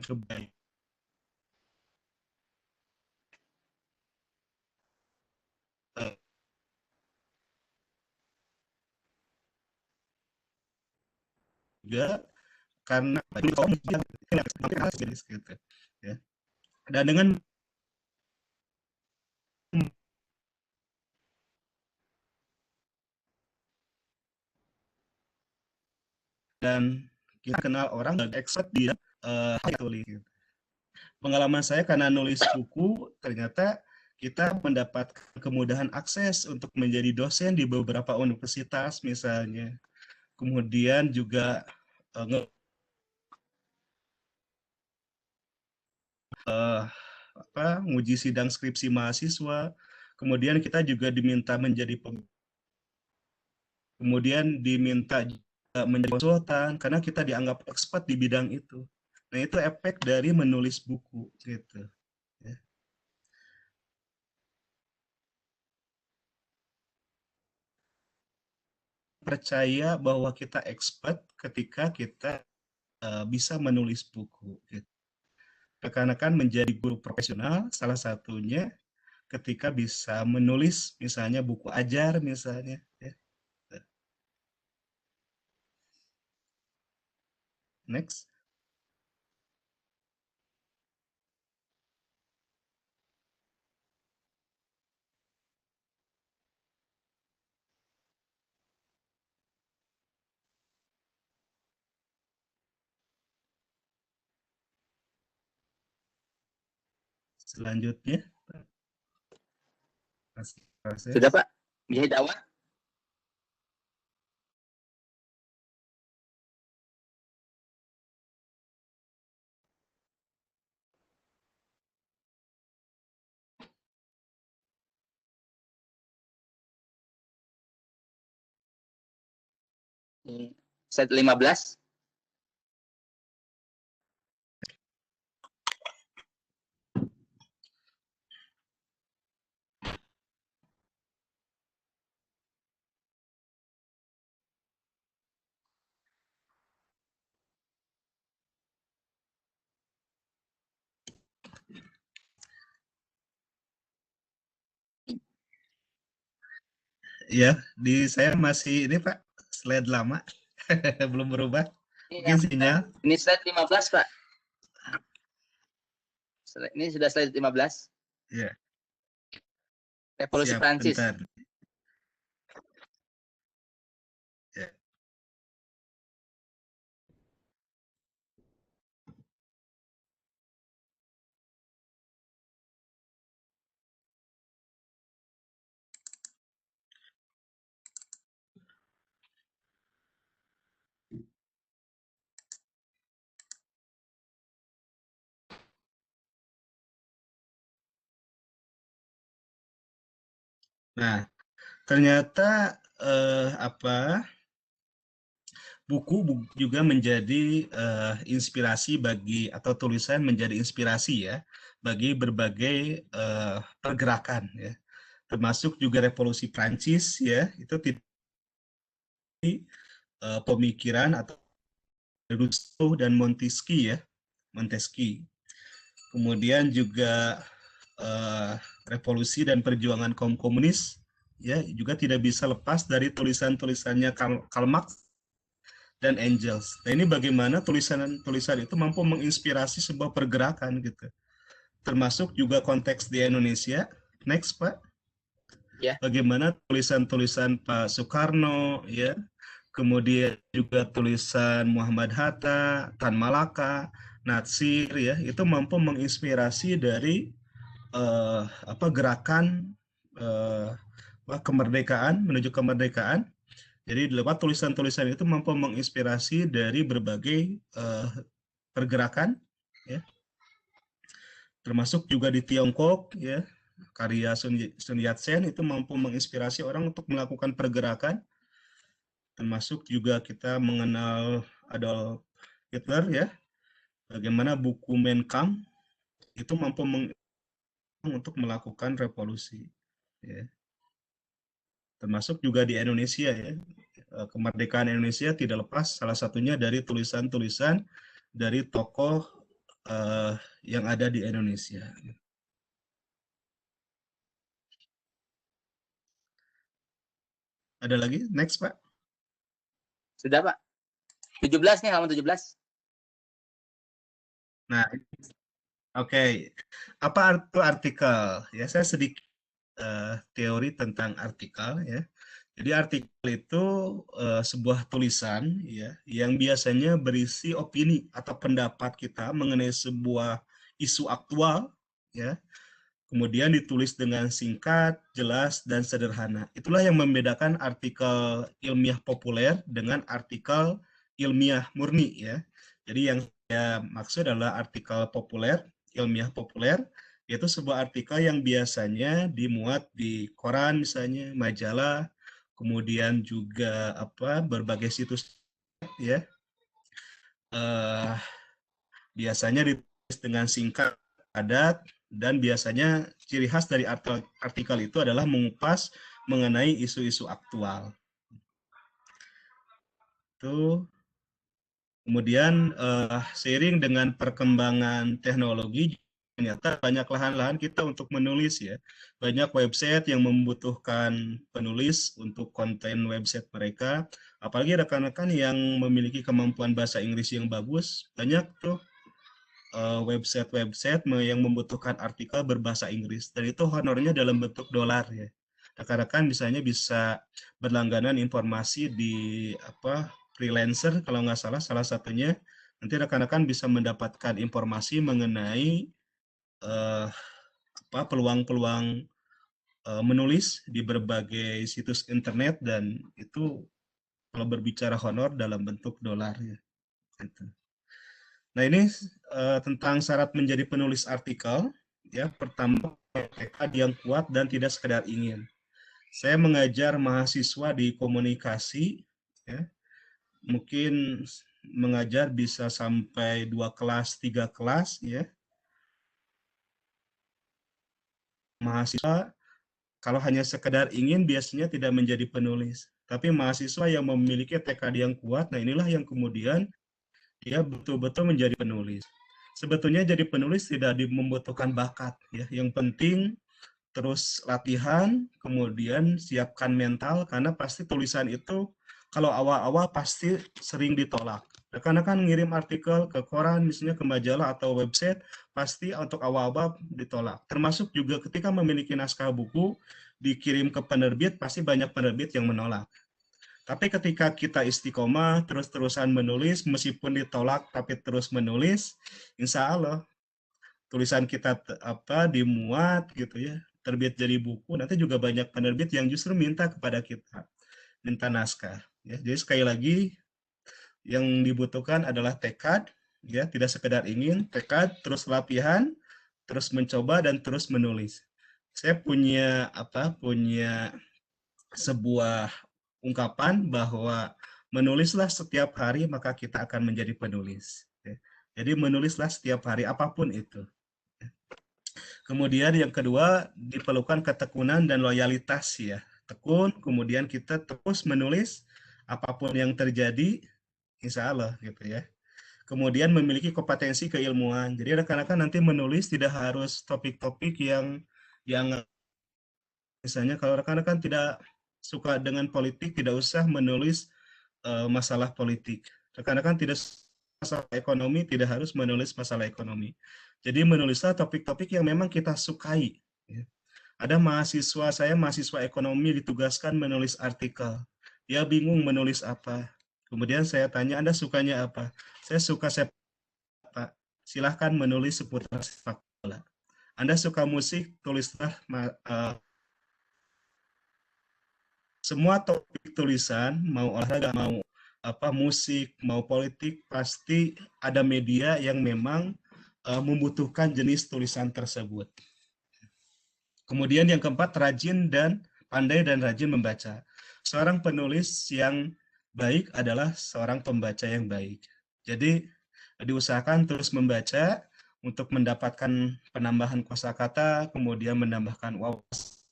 kebaikan. Juga karena gitu ya. Dan dengan kita kenal orang dan expert di tulis. Pengalaman saya karena nulis buku, ternyata kita mendapatkan kemudahan akses untuk menjadi dosen di beberapa universitas misalnya. Kemudian juga nguji sidang skripsi mahasiswa. Kemudian kita juga diminta menjadi menjadi konsultan karena kita dianggap expert di bidang itu. Nah, itu efek dari menulis buku gitu. Ya. Percaya bahwa kita expert ketika kita bisa menulis buku. Gitu. Rekan-rekan menjadi guru profesional, salah satunya ketika bisa menulis misalnya buku ajar misalnya. Ya. Next. Selanjutnya. Sudah Pak, bisa dakwah. Slide 15. Ya, di saya masih ini Pak, slide lama, belum berubah. Mungkin sinyal. Ini slide 15 Pak. Ini sudah slide 15. Ya. Revolusi Prancis. Bentar. Ya. Nah, ternyata buku juga menjadi inspirasi atau tulisan menjadi inspirasi ya bagi berbagai pergerakan ya, termasuk juga revolusi Prancis ya, itu pemikiran atau Rousseau dan Montesquieu ya, Montesquieu. Kemudian juga revolusi dan perjuangan kaum komunis ya juga tidak bisa lepas dari tulisan-tulisannya Karl Marx dan Engels. Nah, ini bagaimana tulisan-tulisan itu mampu menginspirasi sebuah pergerakan gitu. Termasuk juga konteks di Indonesia. Next, Pak. Ya. Bagaimana tulisan-tulisan Pak Soekarno, ya, kemudian juga tulisan Muhammad Hatta, Tan Malaka, Natsir, ya, itu mampu menginspirasi dari gerakan kemerdekaan menuju kemerdekaan. Jadi lewat tulisan-tulisan itu mampu menginspirasi dari berbagai pergerakan, ya, termasuk juga di Tiongkok, ya, karya Sun Yat-sen itu mampu menginspirasi orang untuk melakukan pergerakan, termasuk juga kita mengenal Adolf Hitler, ya, bagaimana buku Mein Kampf itu mampu untuk melakukan revolusi, ya. Termasuk juga di Indonesia, ya, kemerdekaan Indonesia tidak lepas salah satunya dari tulisan-tulisan dari tokoh yang ada di Indonesia. Ada lagi? Next, Pak. Sudah, Pak. 17 nih, halaman 17. Nah, oke. Apa itu artikel? Ya, saya sedikit teori tentang artikel, ya. Jadi artikel itu sebuah tulisan, ya, yang biasanya berisi opini atau pendapat kita mengenai sebuah isu aktual, ya. Kemudian ditulis dengan singkat, jelas, dan sederhana. Itulah yang membedakan artikel ilmiah populer dengan artikel ilmiah murni, ya. Jadi yang saya maksud adalah artikel populer, ilmiah populer, yaitu sebuah artikel yang biasanya dimuat di koran misalnya, majalah, kemudian juga berbagai situs, ya. Biasanya ditulis dengan singkat, padat, dan biasanya ciri khas dari artikel itu adalah mengupas mengenai isu-isu aktual. Itu kemudian seiring dengan perkembangan teknologi, ternyata banyak lahan-lahan kita untuk menulis, ya. Banyak website yang membutuhkan penulis untuk konten website mereka. Apalagi rekan-rekan yang memiliki kemampuan bahasa Inggris yang bagus, banyak tuh website-website yang membutuhkan artikel berbahasa Inggris, dan itu honornya dalam bentuk dolar, ya. Rekan-rekan misalnya bisa berlangganan informasi di freelancer kalau nggak salah satunya. Nanti rekan-rekan bisa mendapatkan informasi mengenai peluang-peluang menulis di berbagai situs internet, dan itu kalau berbicara honor dalam bentuk dolar, ya. Gitu. Nah, ini tentang syarat menjadi penulis artikel, ya. Pertama, tekad yang kuat dan tidak sekedar ingin. Saya mengajar mahasiswa di komunikasi, ya. Mungkin mengajar bisa sampai 2 kelas, 3 kelas, ya. Mahasiswa kalau hanya sekedar ingin biasanya tidak menjadi penulis. Tapi mahasiswa yang memiliki tekad yang kuat, nah inilah yang kemudian dia betul-betul menjadi penulis. Sebetulnya jadi penulis tidak membutuhkan bakat, ya. Yang penting terus latihan, kemudian siapkan mental, karena pasti tulisan itu kalau awal-awal pasti sering ditolak. Rekan-rekan ngirim artikel ke koran, misalnya ke majalah atau website, pasti untuk awal-awal ditolak. Termasuk juga ketika memiliki naskah buku, dikirim ke penerbit, pasti banyak penerbit yang menolak. Tapi ketika kita istiqomah, terus-terusan menulis, meskipun ditolak, tapi terus menulis, insya Allah tulisan kita dimuat, gitu ya, terbit jadi buku, nanti juga banyak penerbit yang justru minta kepada kita, minta naskah, ya. Jadi sekali lagi, yang dibutuhkan adalah tekad, ya, tidak sekedar ingin, tekad, terus latihan, terus mencoba, dan terus menulis. Saya punya sebuah ungkapan bahwa menulislah setiap hari maka kita akan menjadi penulis, ya. Jadi menulislah setiap hari apapun itu. Kemudian yang kedua diperlukan ketekunan dan loyalitas, ya. Tekun, kemudian kita terus menulis apapun yang terjadi, insya Allah, gitu ya. Kemudian memiliki kompetensi keilmuan. Jadi rekan-rekan nanti menulis tidak harus topik-topik yang Misalnya kalau rekan-rekan tidak suka dengan politik, tidak usah menulis masalah politik. Rekan-rekan tidak masalah ekonomi, tidak harus menulis masalah ekonomi. Jadi menulislah topik-topik yang memang kita sukai. Ya. Ada mahasiswa saya, mahasiswa ekonomi ditugaskan menulis artikel. Dia bingung menulis apa. Kemudian saya tanya, Anda sukanya apa? Saya suka sepak bola. Silahkan menulis seputar sepak bola. Anda suka musik, tulislah semua topik tulisan, mau olahraga, mau musik, mau politik, pasti ada media yang memang membutuhkan jenis tulisan tersebut. Kemudian yang keempat, pandai dan rajin membaca. Seorang penulis yang baik adalah seorang pembaca yang baik. Jadi diusahakan terus membaca untuk mendapatkan penambahan kosakata, kemudian menambahkan wawasan,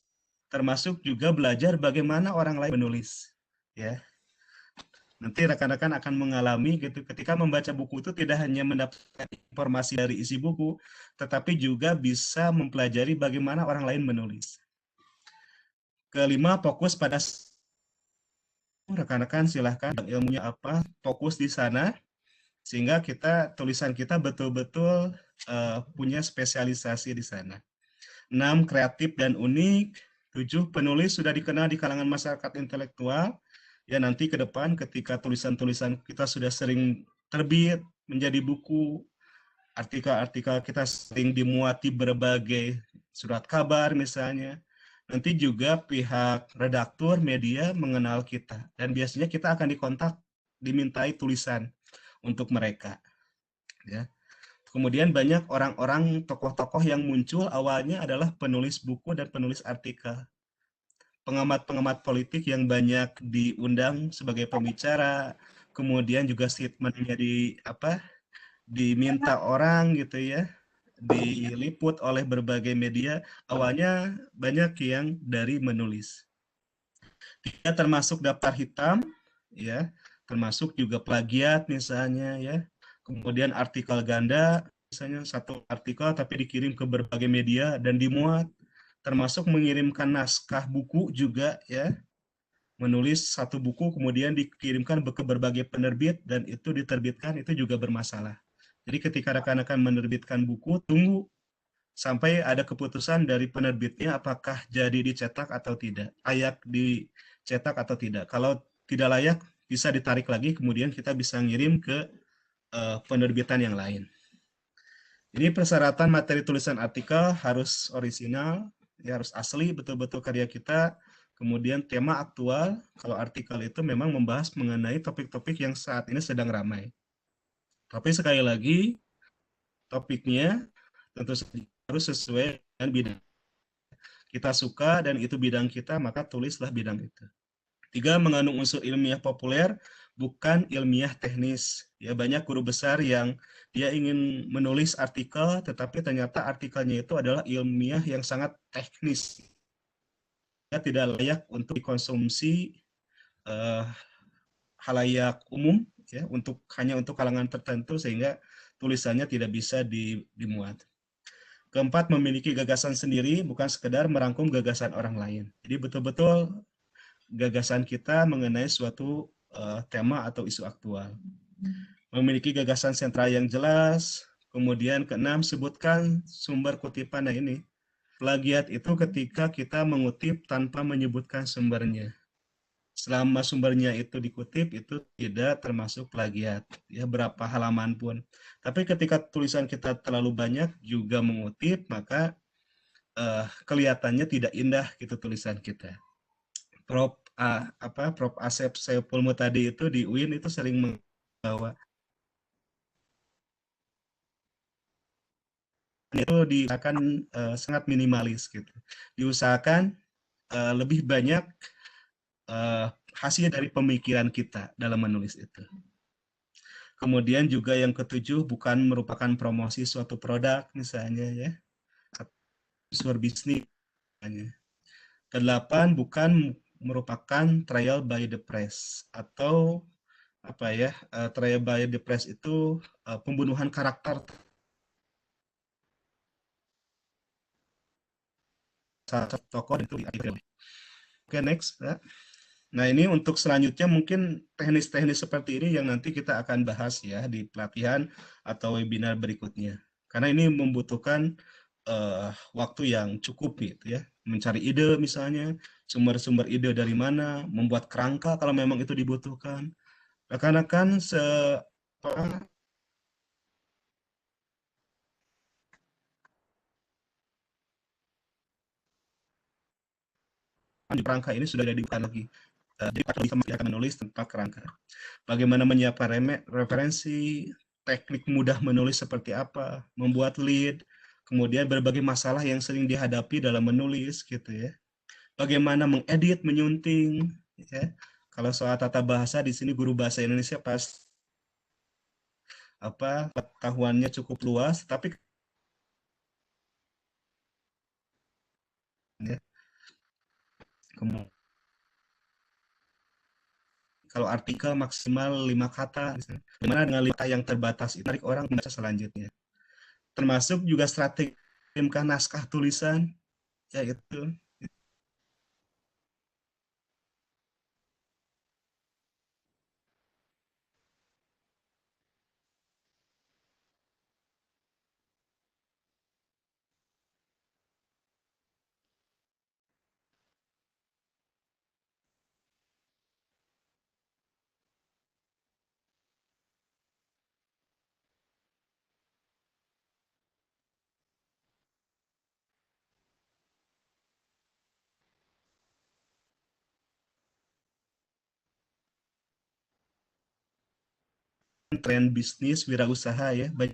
termasuk juga belajar bagaimana orang lain menulis. Ya, nanti rekan-rekan akan mengalami gitu ketika membaca buku itu tidak hanya mendapatkan informasi dari isi buku, tetapi juga bisa mempelajari bagaimana orang lain menulis. Kelima, fokus pada rekan-rekan silahkan ilmunya apa, fokus di sana sehingga tulisan kita betul-betul punya spesialisasi di sana. 6, kreatif dan unik. 7, penulis sudah dikenal di kalangan masyarakat intelektual. Ya nanti ke depan ketika tulisan-tulisan kita sudah sering terbit menjadi buku, artikel-artikel kita sering dimuat di berbagai surat kabar misalnya, nanti juga pihak redaktur media mengenal kita dan biasanya kita akan dikontak, dimintai tulisan untuk mereka. Ya. Kemudian banyak orang-orang tokoh-tokoh yang muncul awalnya adalah penulis buku dan penulis artikel. Pengamat-pengamat politik yang banyak diundang sebagai pembicara, kemudian juga statementnya diminta orang gitu ya, diliput oleh berbagai media. Awalnya banyak yang dari menulis. Dia termasuk daftar hitam, ya, termasuk juga plagiat misalnya ya. Kemudian artikel ganda, misalnya satu artikel tapi dikirim ke berbagai media dan dimuat, termasuk mengirimkan naskah buku juga ya, menulis satu buku kemudian dikirimkan ke berbagai penerbit dan itu diterbitkan, itu juga bermasalah. Jadi ketika rekan-rekan menerbitkan buku, tunggu sampai ada keputusan dari penerbitnya apakah jadi dicetak atau tidak, layak dicetak atau tidak. Kalau tidak layak, bisa ditarik lagi, kemudian kita bisa ngirim ke penerbitan yang lain. Ini persyaratan materi tulisan artikel harus orisinal, ya harus asli, betul-betul karya kita. Kemudian tema aktual, kalau artikel itu memang membahas mengenai topik-topik yang saat ini sedang ramai. Tapi sekali lagi, topiknya tentu saja harus sesuai dengan bidang kita suka dan itu bidang kita, maka tulislah bidang itu. 3, mengandung unsur ilmiah populer, bukan ilmiah teknis. Ya, banyak guru besar yang dia ingin menulis artikel, tetapi ternyata artikelnya itu adalah ilmiah yang sangat teknis. Ya, tidak layak untuk dikonsumsi halayak umum, ya, hanya untuk kalangan tertentu, sehingga tulisannya tidak bisa dimuat. Keempat, memiliki gagasan sendiri, bukan sekedar merangkum gagasan orang lain. Jadi betul-betul gagasan kita mengenai suatu tema atau isu aktual. Memiliki gagasan sentral yang jelas. Kemudian keenam, sebutkan sumber kutipan. Nah ini, plagiat itu ketika kita mengutip tanpa menyebutkan sumbernya. Selama sumbernya itu dikutip, itu tidak termasuk plagiat, ya berapa halaman pun. Tapi ketika tulisan kita terlalu banyak juga mengutip, maka kelihatannya tidak indah gitu tulisan kita. Prof Asep Saiful Mutadi itu di UIN itu sering membawa itu diusahakan sangat minimalis gitu. Diusahakan lebih banyak hasil dari pemikiran kita dalam menulis itu. Kemudian juga yang ketujuh, bukan merupakan promosi suatu produk misalnya ya, unsur bisnis misalnya. Kedelapan, bukan merupakan trial by the press atau trial by the press itu pembunuhan karakter salah satu tokoh itu diakhiri. Oke, next. Nah, ini untuk selanjutnya mungkin teknis-teknis seperti ini yang nanti kita akan bahas ya di pelatihan atau webinar berikutnya. Karena ini membutuhkan waktu yang cukup gitu ya. Mencari ide misalnya, sumber-sumber ide dari mana, membuat kerangka kalau memang itu dibutuhkan. Rekan-rekan di kerangka ini sudah dibuka lagi. Jadi kita akan menulis tentang kerangka. Bagaimana menyiapkan referensi, teknik mudah menulis seperti apa, membuat lead, kemudian berbagai masalah yang sering dihadapi dalam menulis gitu ya. Bagaimana mengedit, menyunting ya. Kalau soal tata bahasa di sini guru bahasa Indonesia pas pengetahuannya cukup luas, tapi ya, kemudian kalau artikel maksimal 5 kata, bagaimana dengan 5 kata yang terbatas itu tarik orang membaca selanjutnya. Termasuk juga strategi naskah tulisan, ya itu. Tren bisnis wirausaha ya, baik.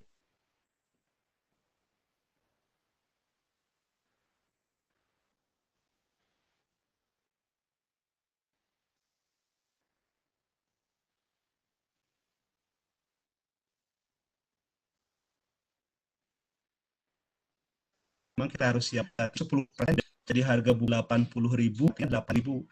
Memang kita harus siap 10%, jadi harga 80.000 ya 8.000.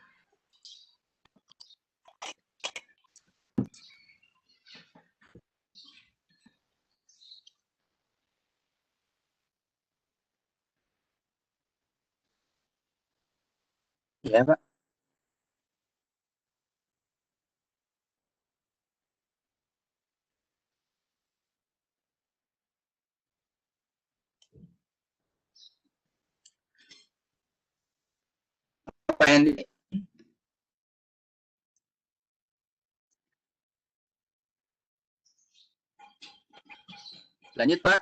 Iya, Pak. Pak Hendy. Lanjut, Pak.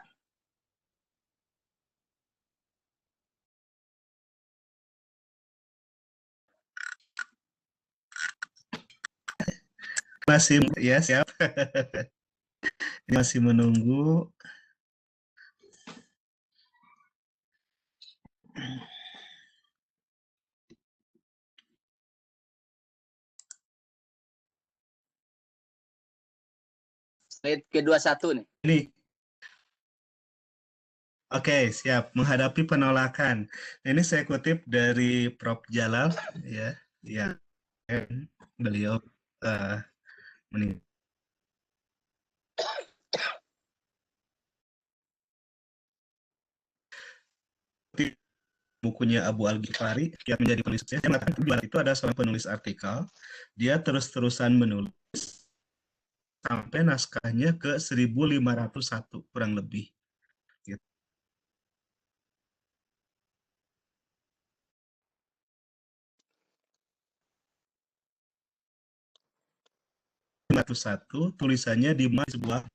Masih ya, siap. Masih menunggu. Slide ke-21 nih. Ini. Oke, siap. Menghadapi penolakan. Ini saya kutip dari Prof. Jalal ya, yang beliau meninggal. Bukunya Abu Al-Ghifari yang menjadi penulis saya mengatakan itu ada seorang penulis artikel, dia terus-terusan menulis sampai naskahnya ke 1501 kurang lebih. Gitu. 1501 tulisannya di sebuah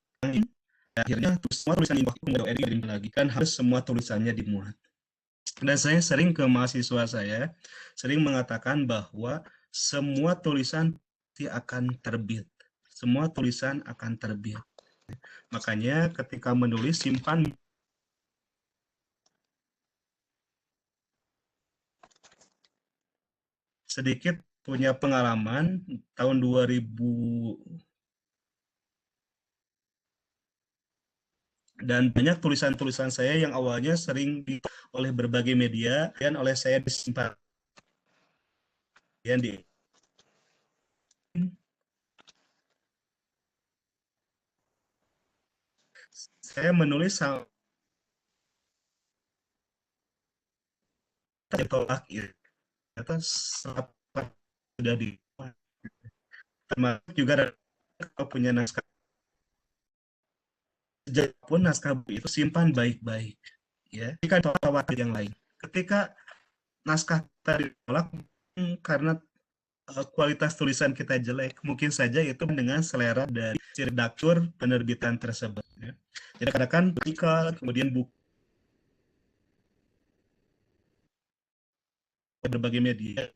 akhirnya semua tulisan ini lagi kan harus semua tulisannya dimuat. Dan saya sering ke mahasiswa saya, sering mengatakan bahwa semua tulisan pasti akan terbit. Semua tulisan akan terbit. Makanya ketika menulis, simpan sedikit punya pengalaman tahun 2000 dan banyak tulisan-tulisan saya yang awalnya sering oleh berbagai media dan oleh saya disimpan. Yang di saya menulis ditolak itu ternyata sudah di, termasuk juga kalau punya naskah, sejak pun naskah itu simpan baik-baik ya. Jika khawatir yang lain, ketika naskah kita ditolak karena kualitas tulisan kita jelek, mungkin saja itu dengan selera dari si redaktur penerbitan tersebut ya. Jadi kadang-kadang ketika kemudian buku berbagai media,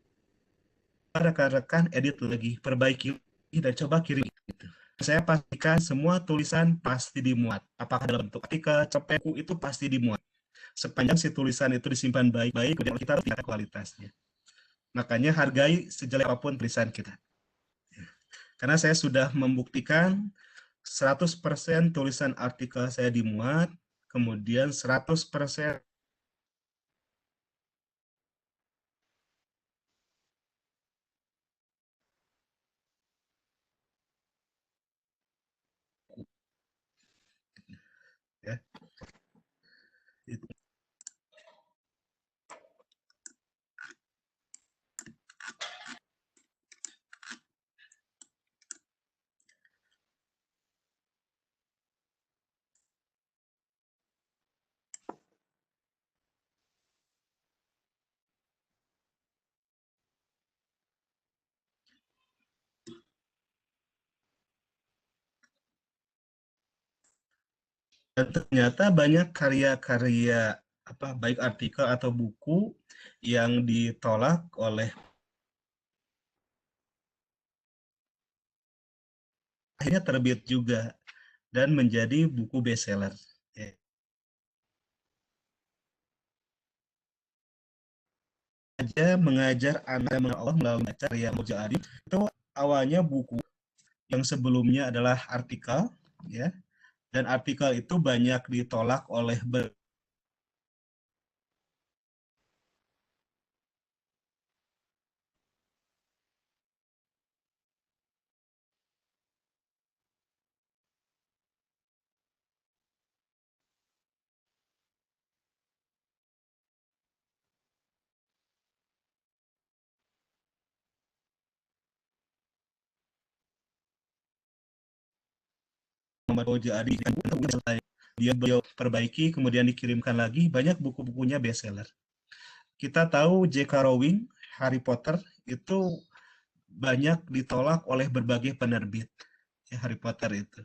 rekan-rekan edit lagi, perbaiki dan coba kirim gitu. Saya pastikan semua tulisan pasti dimuat. Apakah dalam bentuk artikel, cepeku itu pasti dimuat. Sepanjang si tulisan itu disimpan baik-baik, kemudian kita harus lihat kualitasnya. Makanya hargai sejelek apapun tulisan kita. Karena saya sudah membuktikan 100% tulisan artikel saya dimuat, kemudian 100% ya. Dan ternyata banyak karya-karya baik artikel atau buku yang ditolak oleh akhirnya terbit juga dan menjadi buku bestseller. Aja mengajar anak mengenal Allah melalui baca karya Moja Arif itu awalnya buku yang sebelumnya adalah artikel ya, dan artikel itu banyak ditolak oleh Muhammad Moja Arif. Dia beliau perbaiki kemudian dikirimkan lagi, banyak buku-bukunya bestseller. Kita tahu J.K. Rowling, Harry Potter itu banyak ditolak oleh berbagai penerbit ya, Harry Potter itu.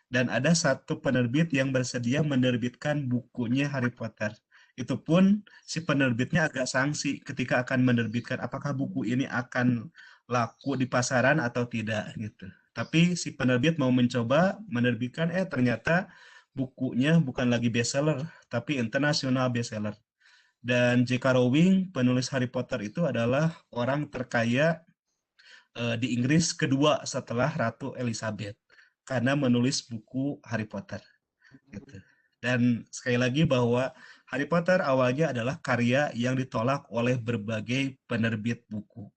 Dan ada satu penerbit yang bersedia menerbitkan bukunya Harry Potter. Itu pun si penerbitnya agak sanksi ketika akan menerbitkan apakah buku ini akan laku di pasaran atau tidak gitu. Tapi si penerbit mau mencoba menerbitkan, ternyata bukunya bukan lagi bestseller, tapi internasional bestseller. Dan J.K. Rowling, penulis Harry Potter itu adalah orang terkaya di Inggris kedua setelah Ratu Elizabeth karena menulis buku Harry Potter. Gitu. Dan sekali lagi bahwa Harry Potter awalnya adalah karya yang ditolak oleh berbagai penerbit buku.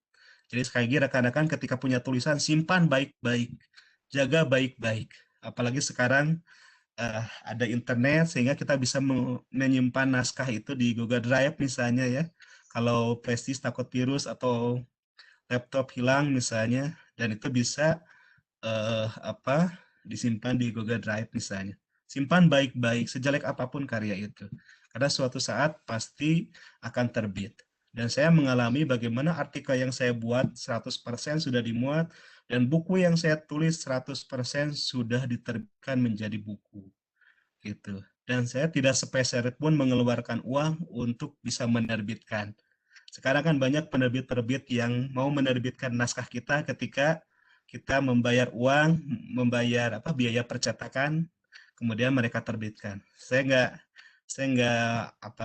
Jadi sekali lagi rekan-rekan ketika punya tulisan simpan baik-baik, jaga baik-baik. Apalagi sekarang ada internet sehingga kita bisa menyimpan naskah itu di Google Drive misalnya ya. Kalau prestis takut virus atau laptop hilang misalnya, dan itu bisa disimpan di Google Drive misalnya. Simpan baik-baik sejelek apapun karya itu. Karena suatu saat pasti akan terbit. Dan saya mengalami bagaimana artikel yang saya buat 100% sudah dimuat dan buku yang saya tulis 100% sudah diterbitkan menjadi buku. Gitu. Dan saya tidak sepeser pun mengeluarkan uang untuk bisa menerbitkan. Sekarang kan banyak penerbit-penerbit yang mau menerbitkan naskah kita ketika kita membayar uang, membayar biaya percetakan, kemudian mereka terbitkan. Saya nggak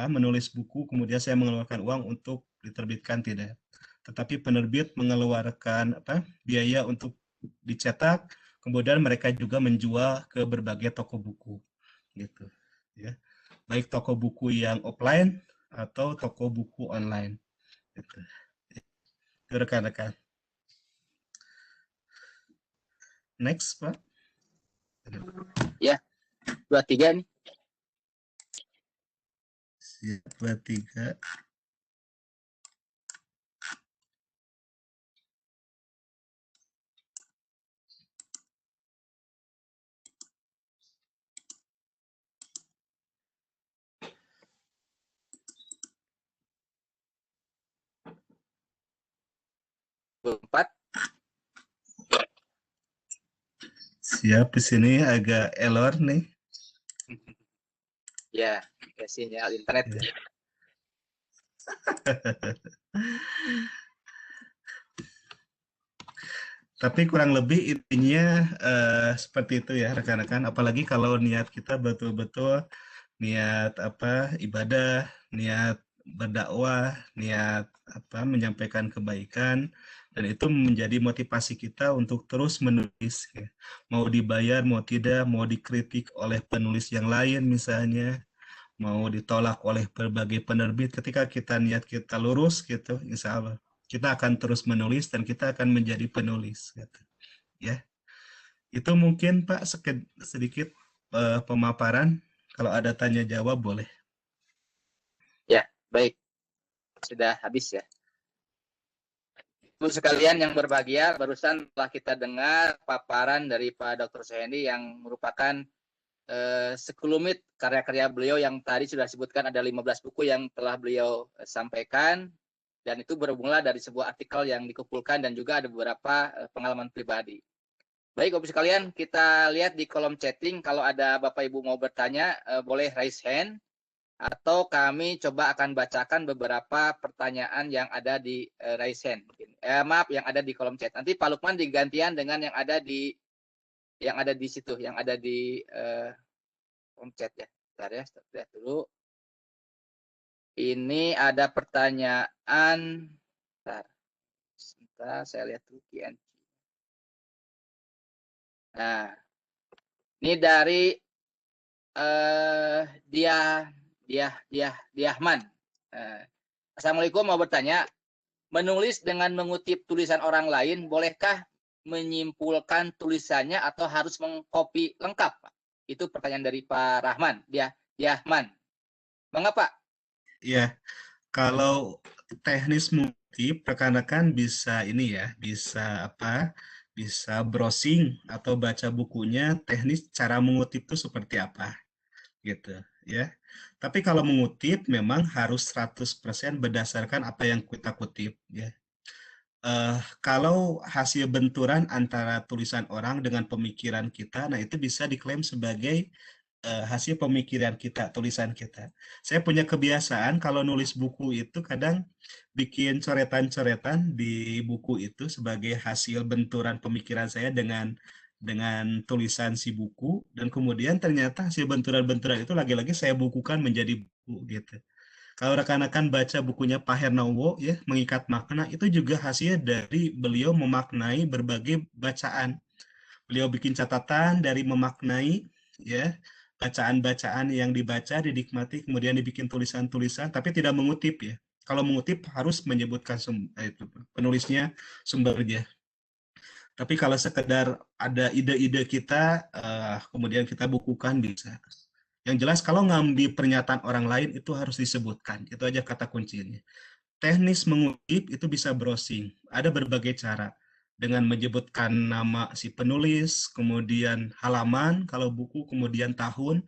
menulis buku kemudian saya mengeluarkan uang untuk diterbitkan, tidak. Tetapi penerbit mengeluarkan biaya untuk dicetak, kemudian mereka juga menjual ke berbagai toko buku, gitu. Ya, baik toko buku yang offline atau toko buku online. Gitu. Itu rekan-rekan. Next, Pak. Ya, 23 nih. Siap, 23. 2024. Siap, di sini agak error nih. Ya, sinyal internet. Ya. Tapi kurang lebih intinya seperti itu ya rekan-rekan. Apalagi kalau niat kita betul-betul niat ibadah, niat berdakwah, niat menyampaikan kebaikan, dan itu menjadi motivasi kita untuk terus menulis. Ya. Mau dibayar, mau tidak, mau dikritik oleh penulis yang lain misalnya, mau ditolak oleh berbagai penerbit, ketika niat kita lurus gitu, insya Allah kita akan terus menulis dan kita akan menjadi penulis gitu. Ya, itu mungkin Pak sedikit pemaparan. Kalau ada tanya jawab boleh. Ya, baik. Sudah habis ya. Ibu sekalian yang berbahagia, barusan telah kita dengar paparan dari Pak Dr. Suhendi yang merupakan sekelumit karya-karya beliau yang tadi sudah disebutkan ada 15 buku yang telah beliau sampaikan, dan itu bermula dari sebuah artikel yang dikumpulkan dan juga ada beberapa pengalaman pribadi. Baik, Bapak sekalian, kita lihat di kolom chatting kalau ada Bapak Ibu mau bertanya boleh raise hand, atau kami coba akan bacakan beberapa pertanyaan yang ada di raise hand. Maaf, yang ada di kolom chat. Nanti Pak Lukman digantian dengan yang ada di situ, yang ada di kolom chat ya. Bentar ya, lihat dulu. Ini ada pertanyaan. Sebentar, saya lihat dulu Q&A. Nah, ini dari Diahman. Assalamualaikum, mau bertanya, menulis dengan mengutip tulisan orang lain, bolehkah menyimpulkan tulisannya atau harus mengcopy lengkap? Itu pertanyaan dari Pak Rahman, Diahman. Mengapa? Ya, kalau teknis mengutip, rekan-rekan bisa bisa browsing atau baca bukunya, teknis cara mengutip itu seperti apa, gitu ya. Tapi kalau mengutip memang harus 100% berdasarkan apa yang kita kutip ya. Kalau hasil benturan antara tulisan orang dengan pemikiran kita, nah itu bisa diklaim sebagai hasil pemikiran kita, tulisan kita. Saya punya kebiasaan kalau nulis buku itu kadang bikin coretan-coretan di buku itu sebagai hasil benturan pemikiran saya dengan tulisan si buku, dan kemudian ternyata hasil benturan-benturan itu lagi-lagi saya bukukan menjadi buku gitu. Kalau rekan-rekan baca bukunya Pak Hernowo ya, Mengikat Makna, itu juga hasil dari beliau memaknai berbagai bacaan. Beliau bikin catatan dari memaknai ya, bacaan-bacaan yang dibaca, dinikmati, kemudian dibikin tulisan-tulisan, tapi tidak mengutip ya. Kalau mengutip harus menyebutkan penulisnya, sumbernya. Tapi kalau sekedar ada ide-ide kita, kemudian kita bukukan bisa. Yang jelas kalau ngambil pernyataan orang lain itu harus disebutkan. Itu aja kata kuncinya. Teknis mengutip itu bisa browsing. Ada berbagai cara. Dengan menyebutkan nama si penulis, kemudian halaman, kalau buku, kemudian tahun,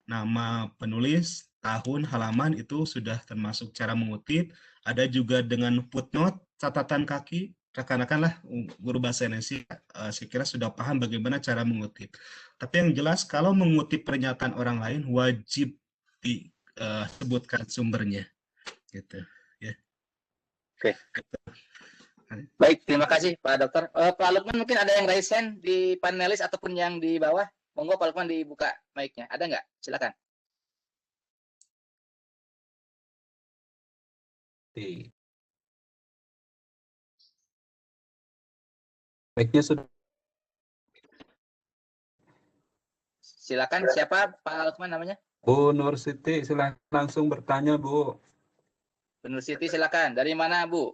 nama penulis, tahun, halaman, itu sudah termasuk cara mengutip. Ada juga dengan footnote, catatan kaki. Rekan-rekan lah guru bahasa Indonesia, saya kira sudah paham bagaimana cara mengutip. Tapi yang jelas kalau mengutip pernyataan orang lain wajib disebutkan sumbernya, gitu. Ya. Oke. Baik, terima kasih Pak Dokter. Pak Lukman mungkin ada yang raise hand di panelis ataupun yang di bawah. Monggo Pak Lukman dibuka mic-nya. Ada nggak? Silakan. Mic-nya sudah. Silakan, siapa Pak Lukman namanya? Bu Nur Siti, silakan langsung bertanya, Bu. Bu Nur Siti, silakan. Dari mana, Bu?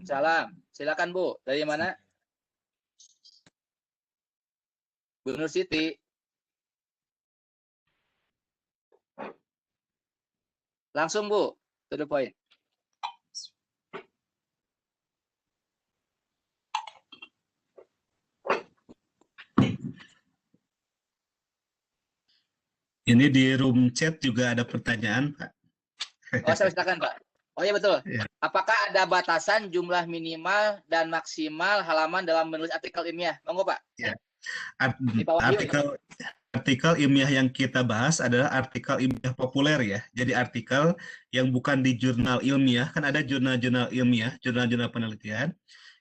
Salam. Silakan, Bu. Dari mana? Bu Nur Siti. Langsung, Bu. To the point. Ini di room chat juga ada pertanyaan, Pak. Oh, silakan, Pak. Oh iya betul. Ya. Apakah ada batasan jumlah minimal dan maksimal halaman dalam menulis artikel ilmiah? Monggo Pak. Ya. Di bawah yuk. Artikel ilmiah yang kita bahas adalah artikel ilmiah populer ya. Jadi artikel yang bukan di jurnal ilmiah, kan ada jurnal-jurnal ilmiah, jurnal-jurnal penelitian.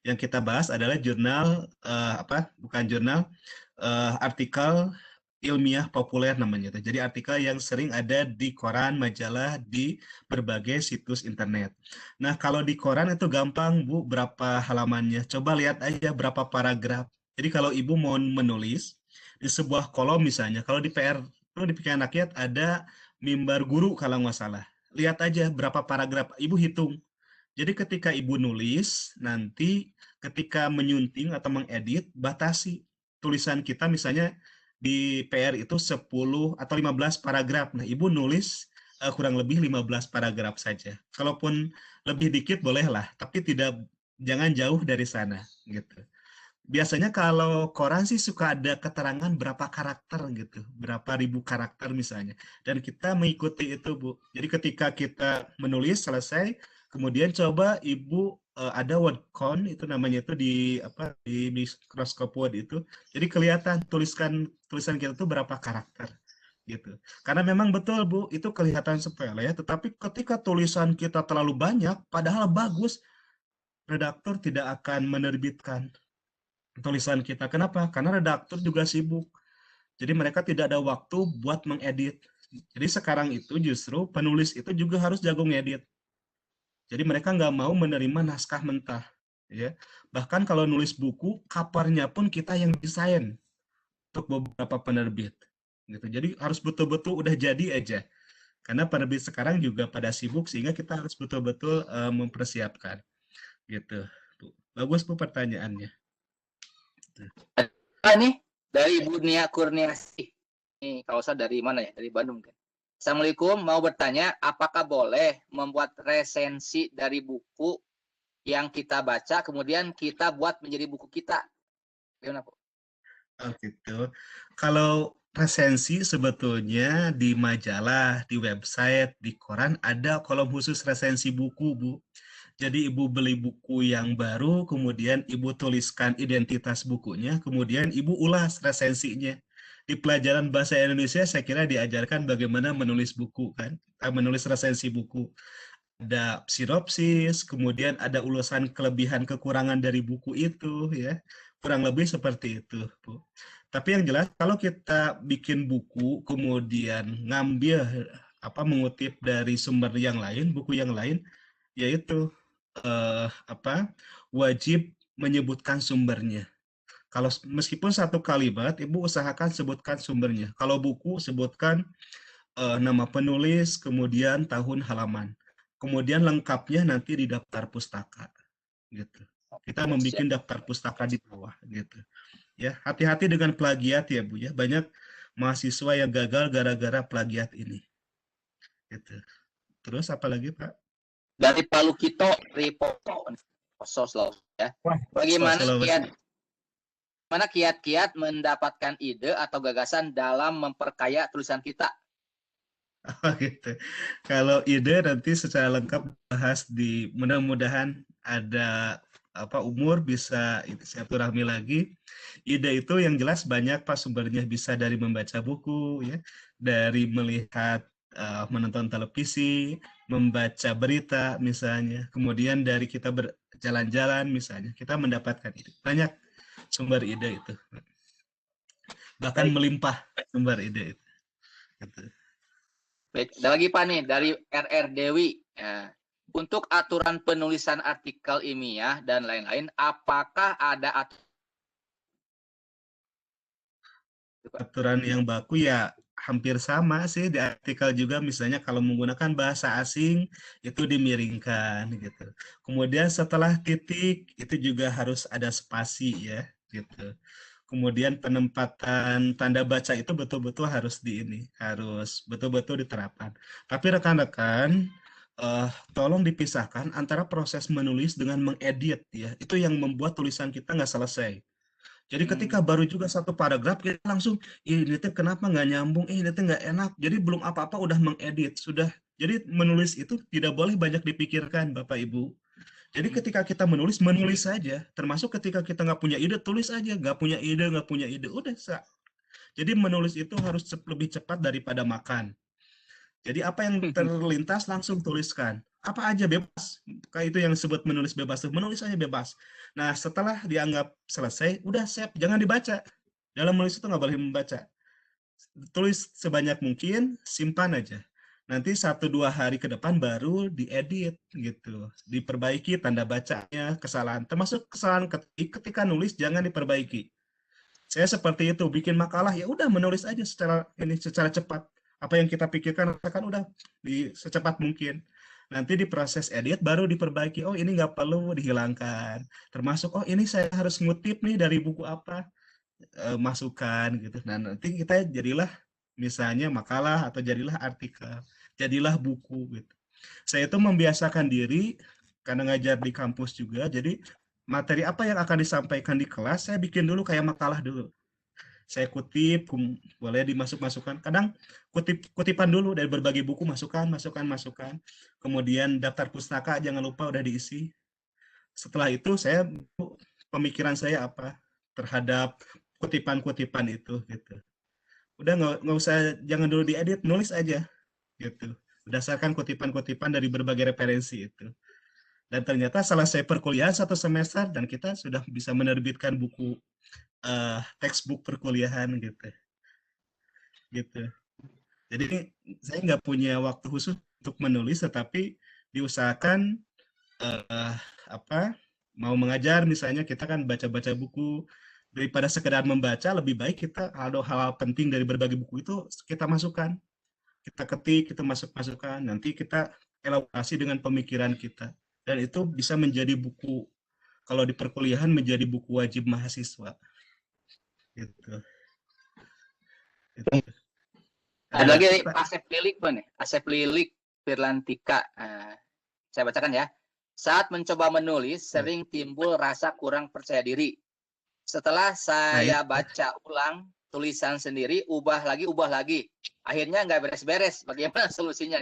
Yang kita bahas adalah jurnal bukan jurnal, artikel ilmiah populer namanya. Jadi artikel yang sering ada di koran, majalah, di berbagai situs internet. Nah, kalau di koran itu gampang, Bu, berapa halamannya. Coba lihat aja berapa paragraf. Jadi kalau Ibu mau menulis di sebuah kolom misalnya, kalau di PR itu di pikiran rakyat ada mimbar guru kalau nggak salah. Lihat aja berapa paragraf, Ibu hitung. Jadi ketika Ibu nulis, nanti ketika menyunting atau mengedit, batasi tulisan kita misalnya di PR itu 10 atau 15 paragraf. Nah, Ibu nulis kurang lebih 15 paragraf saja. Kalaupun lebih dikit bolehlah, tapi jangan jauh dari sana gitu. Biasanya kalau koran sih suka ada keterangan berapa karakter gitu, berapa ribu karakter misalnya. Dan kita mengikuti itu, Bu. Jadi ketika kita menulis selesai, kemudian coba Ibu ada word count itu namanya itu di Microsoft Word itu. Jadi kelihatan tulisan kita itu berapa karakter gitu. Karena memang betul, Bu, itu kelihatan sepele ya, tetapi ketika tulisan kita terlalu banyak padahal bagus, redaktur tidak akan menerbitkan tulisan kita. Kenapa? Karena redaktur juga sibuk. Jadi mereka tidak ada waktu buat mengedit. Jadi sekarang itu justru penulis itu juga harus jago ngedit. Jadi mereka nggak mau menerima naskah mentah. Ya. Bahkan kalau nulis buku, covernya pun kita yang desain untuk beberapa penerbit. Gitu. Jadi harus betul-betul udah jadi aja. Karena penerbit sekarang juga pada sibuk sehingga kita harus betul-betul mempersiapkan. Gitu. Bagus Bu pertanyaannya. Nih dari Ibu Nia Kurniasih. Ini kalau saya dari mana ya? Dari Bandung kan. Assalamualaikum, mau bertanya apakah boleh membuat resensi dari buku yang kita baca kemudian kita buat menjadi buku kita? Gimana, Bu? Oh gitu. Kalau resensi sebetulnya di majalah, di website, di koran ada kolom khusus resensi buku, Bu. Jadi Ibu beli buku yang baru, kemudian Ibu tuliskan identitas bukunya, kemudian Ibu ulas resensinya. Di pelajaran bahasa Indonesia saya kira diajarkan bagaimana menulis buku kan, menulis resensi buku. Ada sinopsis, kemudian ada ulasan kelebihan kekurangan dari buku itu ya. Kurang lebih seperti itu, Bu. Tapi yang jelas kalau kita bikin buku kemudian mengutip dari sumber yang lain, buku yang lain, yaitu wajib menyebutkan sumbernya. Kalau meskipun satu kalimat, Ibu usahakan sebutkan sumbernya. Kalau buku, sebutkan nama penulis, kemudian tahun halaman. Kemudian lengkapnya nanti di daftar pustaka. Gitu. Kita membuat daftar pustaka di bawah. Gitu. Ya, hati-hati dengan plagiat ya Bu ya. Banyak mahasiswa yang gagal gara-gara plagiat ini. Gitu. Terus apa lagi Pak? Dari Palu Kito, ya. Bagaimana kiat-kiat mendapatkan ide atau gagasan dalam memperkaya tulisan kita? Oh gitu. Kalau ide nanti secara lengkap bahas di mudah-mudahan ada umur bisa silaturahmi lagi. Ide itu yang jelas banyak Pak sumbernya, bisa dari membaca buku ya, dari melihat menonton televisi, membaca berita misalnya, kemudian dari kita berjalan-jalan misalnya, kita mendapatkan ide. Banyak sumber ide itu. Bahkan melimpah sumber ide itu. Gitu. Baik, ada lagi Pak nih dari RR Dewi. Ya. Untuk aturan penulisan artikel ilmiah dan lain-lain, apakah ada aturan yang baku? Ya hampir sama sih di artikel juga, misalnya kalau menggunakan bahasa asing itu dimiringkan gitu. Kemudian setelah titik itu juga harus ada spasi ya gitu. Kemudian penempatan tanda baca itu betul-betul harus harus betul-betul diterapkan. Tapi rekan-rekan tolong dipisahkan antara proses menulis dengan mengedit ya. Itu yang membuat tulisan kita nggak selesai. Jadi ketika baru juga satu paragraf kita langsung ini kenapa nggak nyambung, ini nggak enak. Jadi belum apa-apa udah mengedit, sudah Jadi menulis itu tidak boleh banyak dipikirkan, Bapak Ibu. Jadi ketika kita menulis, menulis saja. Termasuk ketika kita nggak punya ide, tulis aja. Nggak punya ide, udah. Jadi menulis itu harus lebih cepat daripada makan. Jadi apa yang terlintas langsung tuliskan. Apa aja bebas. Kayak itu yang disebut menulis bebas. Menulis aja bebas. Nah setelah dianggap selesai, udah save. Jangan dibaca. Dalam menulis itu nggak boleh membaca. Tulis sebanyak mungkin, simpan aja. Nanti 1-2 hari ke depan baru diedit gitu. Diperbaiki tanda bacanya, kesalahan. Termasuk kesalahan ketika nulis jangan diperbaiki. Saya seperti itu, bikin makalah ya udah menulis aja secara cepat. Apa yang kita pikirkan kan udah secepat mungkin. Nanti di proses edit baru diperbaiki. Oh ini nggak perlu dihilangkan. Termasuk oh ini saya harus ngutip nih dari buku apa, masukan gitu. Nah nanti kita jadilah misalnya makalah atau jadilah artikel, jadilah buku gitu. Saya itu membiasakan diri karena ngajar di kampus juga. Jadi materi apa yang akan disampaikan di kelas saya bikin dulu kayak makalah dulu. Saya kutip, boleh dimasuk-masukkan. Kadang kutipan dulu dari berbagai buku, masukan. Kemudian daftar pustaka jangan lupa udah diisi. Setelah itu saya pemikiran saya apa terhadap kutipan-kutipan itu gitu. Udah nggak usah, jangan dulu diedit, nulis aja gitu. Berdasarkan kutipan-kutipan dari berbagai referensi itu. Dan ternyata selesai perkuliahan 1 semester dan kita sudah bisa menerbitkan buku textbook perkuliahan gitu. Jadi saya nggak punya waktu khusus untuk menulis, tetapi diusahakan mau mengajar misalnya kita kan baca-baca buku, daripada sekedar membaca lebih baik kita hal-hal penting dari berbagai buku itu kita masukkan, kita ketik, kita masukkan, nanti kita elaborasi dengan pemikiran kita, dan itu bisa menjadi buku kalau di perkuliahan menjadi buku wajib mahasiswa gitu. Ada lagi nih, Asep Lilik nih, Asep Lilik Firlantika. Saya bacakan ya. Saat mencoba menulis, sering timbul rasa kurang percaya diri. Setelah saya baca ulang tulisan sendiri, ubah lagi. Akhirnya nggak beres-beres. Bagaimana solusinya?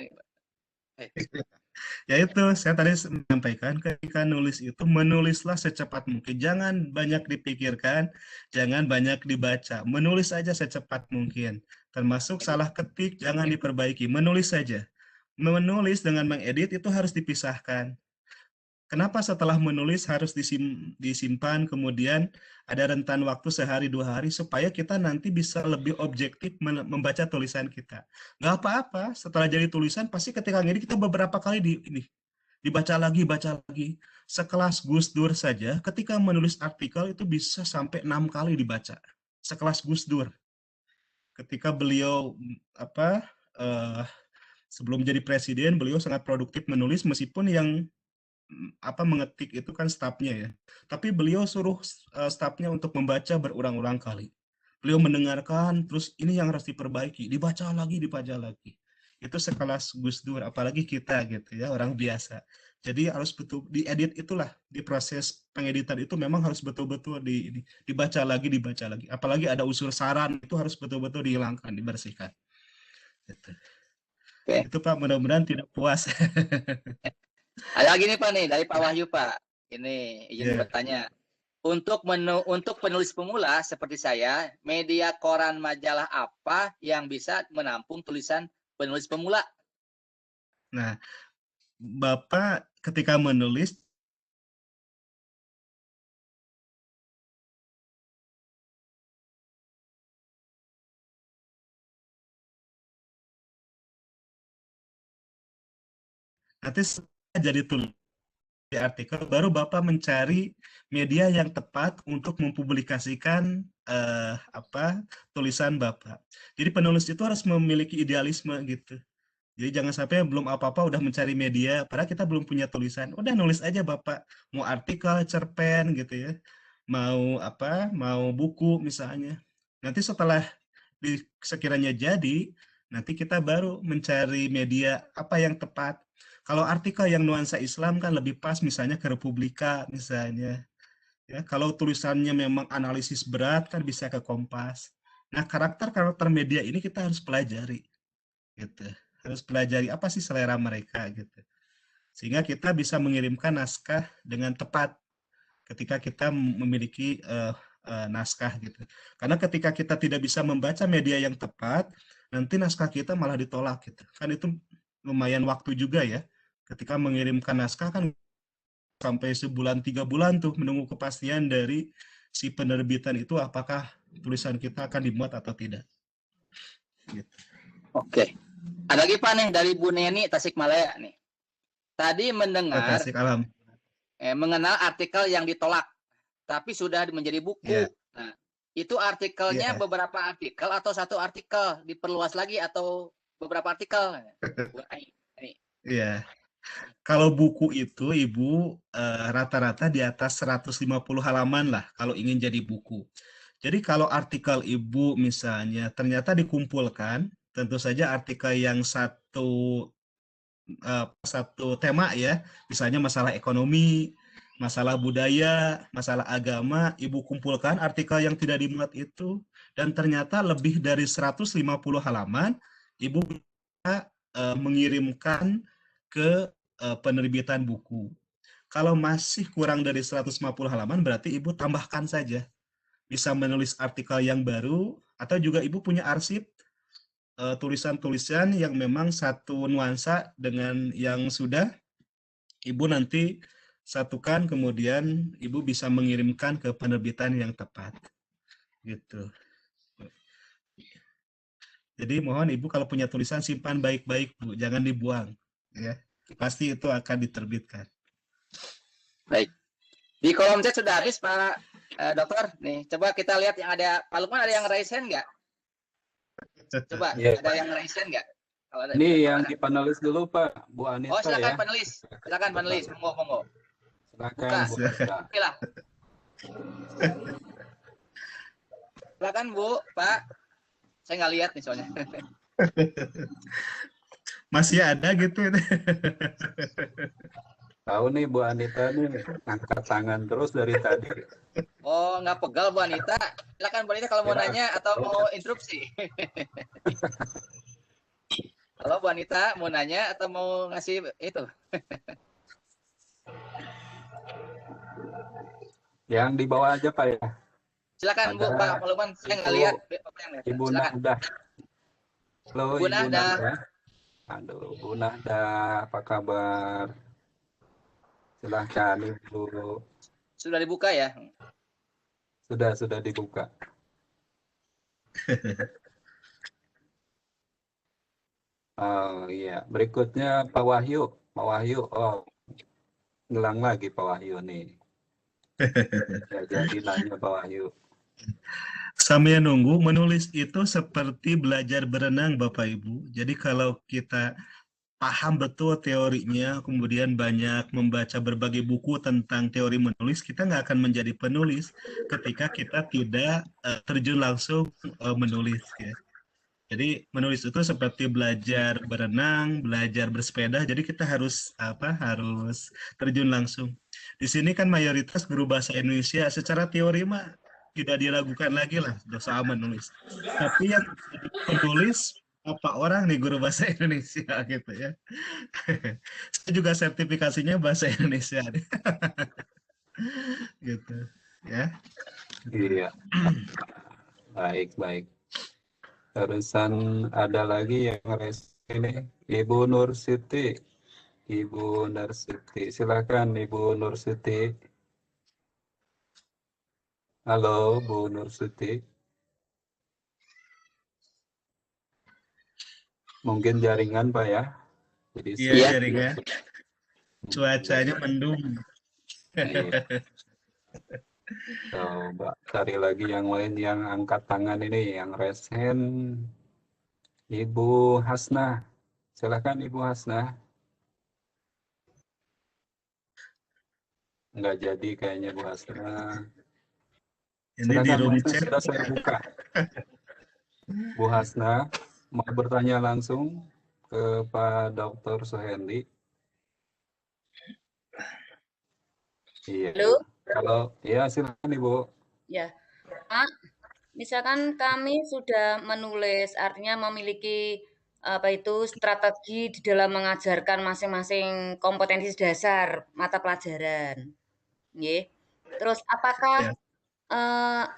Ya itu, saya tadi menyampaikan ketika nulis itu menulislah secepat mungkin. Jangan banyak dipikirkan, jangan banyak dibaca. Menulis saja secepat mungkin. Termasuk salah ketik, jangan diperbaiki. Menulis saja. Menulis dengan mengedit itu harus dipisahkan. Kenapa setelah menulis harus disimpan, kemudian ada rentan waktu sehari 2 hari supaya kita nanti bisa lebih objektif membaca tulisan kita. Nggak apa-apa, setelah jadi tulisan pasti ketika ngedit kita beberapa kali dibaca lagi. Sekelas Gus Dur saja ketika menulis artikel itu bisa sampai 6 kali dibaca. Sekelas Gus Dur. Ketika beliau sebelum jadi presiden, beliau sangat produktif menulis meskipun yang mengetik itu kan stafnya ya. Tapi beliau suruh stafnya untuk membaca berulang-ulang kali. Beliau mendengarkan, terus ini yang harus diperbaiki, dibaca lagi. Itu sekelas Gus Dur, apalagi kita gitu ya, orang biasa. Jadi harus betul diedit, itulah di proses pengeditan itu memang harus betul-betul dibaca lagi. Apalagi ada unsur saran itu harus betul-betul dihilangkan, dibersihkan. Gitu. Okay. Itu Pak, mudah-mudahan tidak puas. Ada lagi nih Pak nih dari Pak Wahyu Pak. Ini izin bertanya. Untuk penulis pemula seperti saya, media koran majalah apa yang bisa menampung tulisan penulis pemula? Nah, Bapak ketika menulis nanti jadi tulis di artikel, baru Bapak mencari media yang tepat untuk mempublikasikan tulisan Bapak. Jadi penulis itu harus memiliki idealisme gitu. Jadi jangan sampai belum apa-apa udah mencari media, padahal kita belum punya tulisan. Udah nulis aja Bapak, mau artikel, cerpen gitu ya, mau buku misalnya. Nanti setelah sekiranya jadi, nanti kita baru mencari media apa yang tepat. Kalau artikel yang nuansa Islam kan lebih pas misalnya ke Republika misalnya. Ya, kalau tulisannya memang analisis berat kan bisa ke Kompas. Nah, karakter media ini kita harus pelajari. Gitu. harus pelajari apa sih selera mereka gitu. Sehingga kita bisa mengirimkan naskah dengan tepat ketika kita memiliki naskah gitu. Karena ketika kita tidak bisa membaca media yang tepat, nanti naskah kita malah ditolak gitu. Kan itu lumayan waktu juga ya. Ketika mengirimkan naskah kan sampai sebulan 3 bulan tuh menunggu kepastian dari si penerbitan itu apakah tulisan kita akan dimuat atau tidak. Gitu. Oke. Ada lagi Pak nih dari Bu Neni Tasikmalaya nih. Tadi mendengar mengenal artikel yang ditolak, tapi sudah menjadi buku. Yeah. Nah, itu artikelnya beberapa artikel atau satu artikel, diperluas lagi atau beberapa artikel? Iya. Kalau buku itu Ibu rata-rata di atas 150 halaman lah kalau ingin jadi buku. Jadi kalau artikel Ibu misalnya ternyata dikumpulkan, tentu saja artikel yang satu tema ya, misalnya masalah ekonomi, masalah budaya, masalah agama, Ibu kumpulkan artikel yang tidak dimuat itu, dan ternyata lebih dari 150 halaman, Ibu bisa mengirimkan ke penerbitan buku. Kalau masih kurang dari 150 halaman, berarti Ibu tambahkan saja. Bisa menulis artikel yang baru, atau juga Ibu punya arsip tulisan-tulisan yang memang satu nuansa dengan yang sudah, Ibu nanti satukan, kemudian Ibu bisa mengirimkan ke penerbitan yang tepat. Gitu. Jadi mohon Ibu kalau punya tulisan simpan baik-baik Bu, jangan dibuang. Ya, pasti itu akan diterbitkan. Baik. Di kolom chat sudah habis Pak Dokter. Nih, coba kita lihat yang ada. Pak Lukman ada yang raise hand nggak? Coba, ada yang raise hand nggak? Ini yang di panelis dulu Pak, Bu Anita. Oh, silakan ya. Panelis. Silakan panelis, monggo. Silakan Bu Anita. Silakan Bu, Pak. Saya nggak lihat nih soalnya. Masih ada gitu. Tahu nih Bu Anita nih angkat tangan terus dari tadi. Oh, nggak pegal Bu Anita. Silakan Bu Anita kalau mau nanya atau mau interupsi. Halo Bu Anita, mau nanya atau mau ngasih itu? Yang di bawah aja Pak ya. Silakan Bu, Pak Lukman, saya nggak lihat. Ibu Nahdah. Halo Ibu Ibu Nahdah. Aduh, Bu Nahdah, apa kabar? Silahkan Ibu. Sudah dibuka ya? Sudah dibuka. Oh iya, berikutnya Pak Wahyu. Pak Wahyu, oh ngilang lagi Pak Wahyu nih. Ya, jadi nanya Pak Wahyu. Sambil nunggu, menulis itu seperti belajar berenang Bapak Ibu. Jadi kalau kita paham betul teorinya, kemudian banyak membaca berbagai buku tentang teori menulis, kita nggak akan menjadi penulis ketika kita tidak terjun langsung menulis. Ya. Jadi menulis itu seperti belajar berenang, belajar bersepeda. Jadi kita harus harus terjun langsung. Di sini kan mayoritas guru bahasa Indonesia secara teori mah tidak diragukan lagi lah dosa menulis. Tapi yang penulis apa orang nih guru bahasa Indonesia gitu ya. Saya juga sertifikasinya bahasa Indonesia gitu ya. Iya. Baik. Terusan ada lagi yang ini Ibu Nur Siti. Ibu Nur Siti, silakan Ibu Nur Siti. Halo Bu Nur Siti. Mungkin jaringan Pak ya. Jadi iya jaringan. Cuacanya mendung. Coba cari lagi yang lain yang angkat tangan ini, yang raise hand. Ibu Hasnah, silakan Ibu Hasnah. Nggak jadi kayaknya Bu Hasnah. Ini di room chat sudah saya buka. Bu Hasnah mau bertanya langsung ke Pak Dr. Suhendi. Iya. Halo. Kalau ya silakan Ibu. Ya, Pak. Misalkan kami sudah menulis, artinya memiliki strategi di dalam mengajarkan masing-masing kompetensi dasar mata pelajaran. Nggih. Terus apakah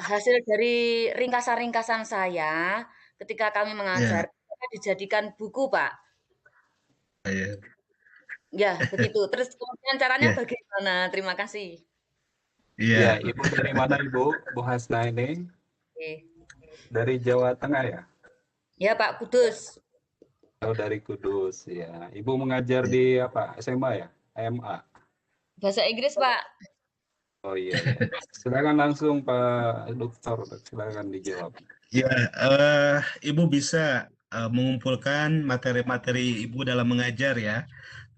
hasil dari ringkasan-ringkasan saya ketika kami mengajar dapat dijadikan buku, Pak? Ya. Ya, begitu. Terus kemudian caranya bagaimana? Terima kasih. Ya, Iya. Ibu dari mana Ibu? Bu Hasna ini Oke. dari Jawa Tengah ya? Ya, Pak Kudus. Oh, dari Kudus ya. Ibu mengajar di apa? SMA ya? MA. Bahasa Inggris, Pak. Oh iya ya. Silakan langsung Pak Dokter, silakan dijawab. Ya, Ibu bisa mengumpulkan materi-materi Ibu dalam mengajar ya.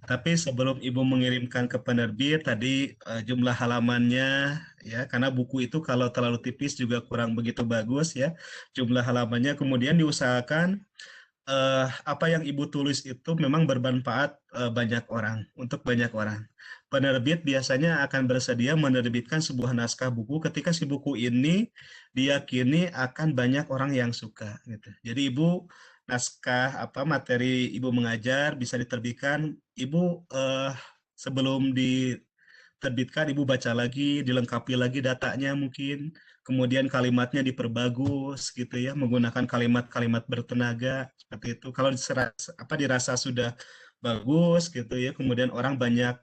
Tapi sebelum Ibu mengirimkan ke penerbit tadi jumlah halamannya ya, karena buku itu kalau terlalu tipis juga kurang begitu bagus ya. Jumlah halamannya kemudian diusahakan apa yang Ibu tulis itu memang bermanfaat untuk banyak orang. Penerbit biasanya akan bersedia menerbitkan sebuah naskah buku ketika si buku ini diyakini akan banyak orang yang suka gitu. Jadi Ibu materi Ibu mengajar bisa diterbitkan, Ibu sebelum diterbitkan Ibu baca lagi, dilengkapi lagi datanya mungkin, kemudian kalimatnya diperbagus gitu ya, menggunakan kalimat-kalimat bertenaga seperti itu. Kalau dirasa sudah bagus gitu ya, kemudian orang banyak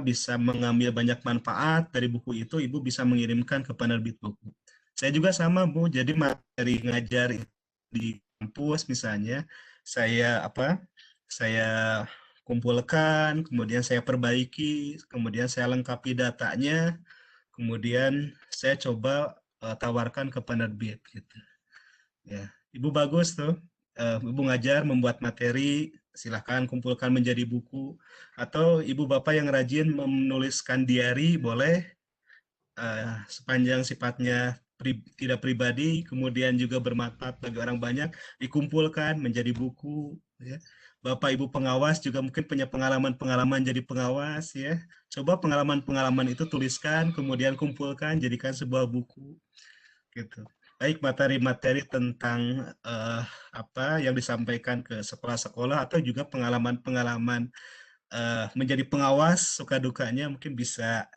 bisa mengambil banyak manfaat dari buku itu, Ibu bisa mengirimkan ke penerbit buku. Saya juga sama Bu, jadi materi ngajar di kampus misalnya, saya kumpulkan, kemudian saya perbaiki, kemudian saya lengkapi datanya, kemudian saya coba tawarkan ke penerbit gitu. Ya, Ibu bagus tuh. Ibu ngajar membuat materi, silahkan kumpulkan menjadi buku. Atau Ibu Bapak yang rajin menuliskan diary, boleh sepanjang sifatnya tidak pribadi, kemudian juga bermanfaat bagi orang banyak, dikumpulkan menjadi buku. Ya. Bapak Ibu pengawas juga mungkin punya pengalaman-pengalaman jadi pengawas. Ya. Coba pengalaman-pengalaman itu tuliskan, kemudian kumpulkan, jadikan sebuah buku. Gitu. Baik materi-materi tentang apa yang disampaikan ke sekolah-sekolah atau juga pengalaman-pengalaman menjadi pengawas suka dukanya mungkin bisa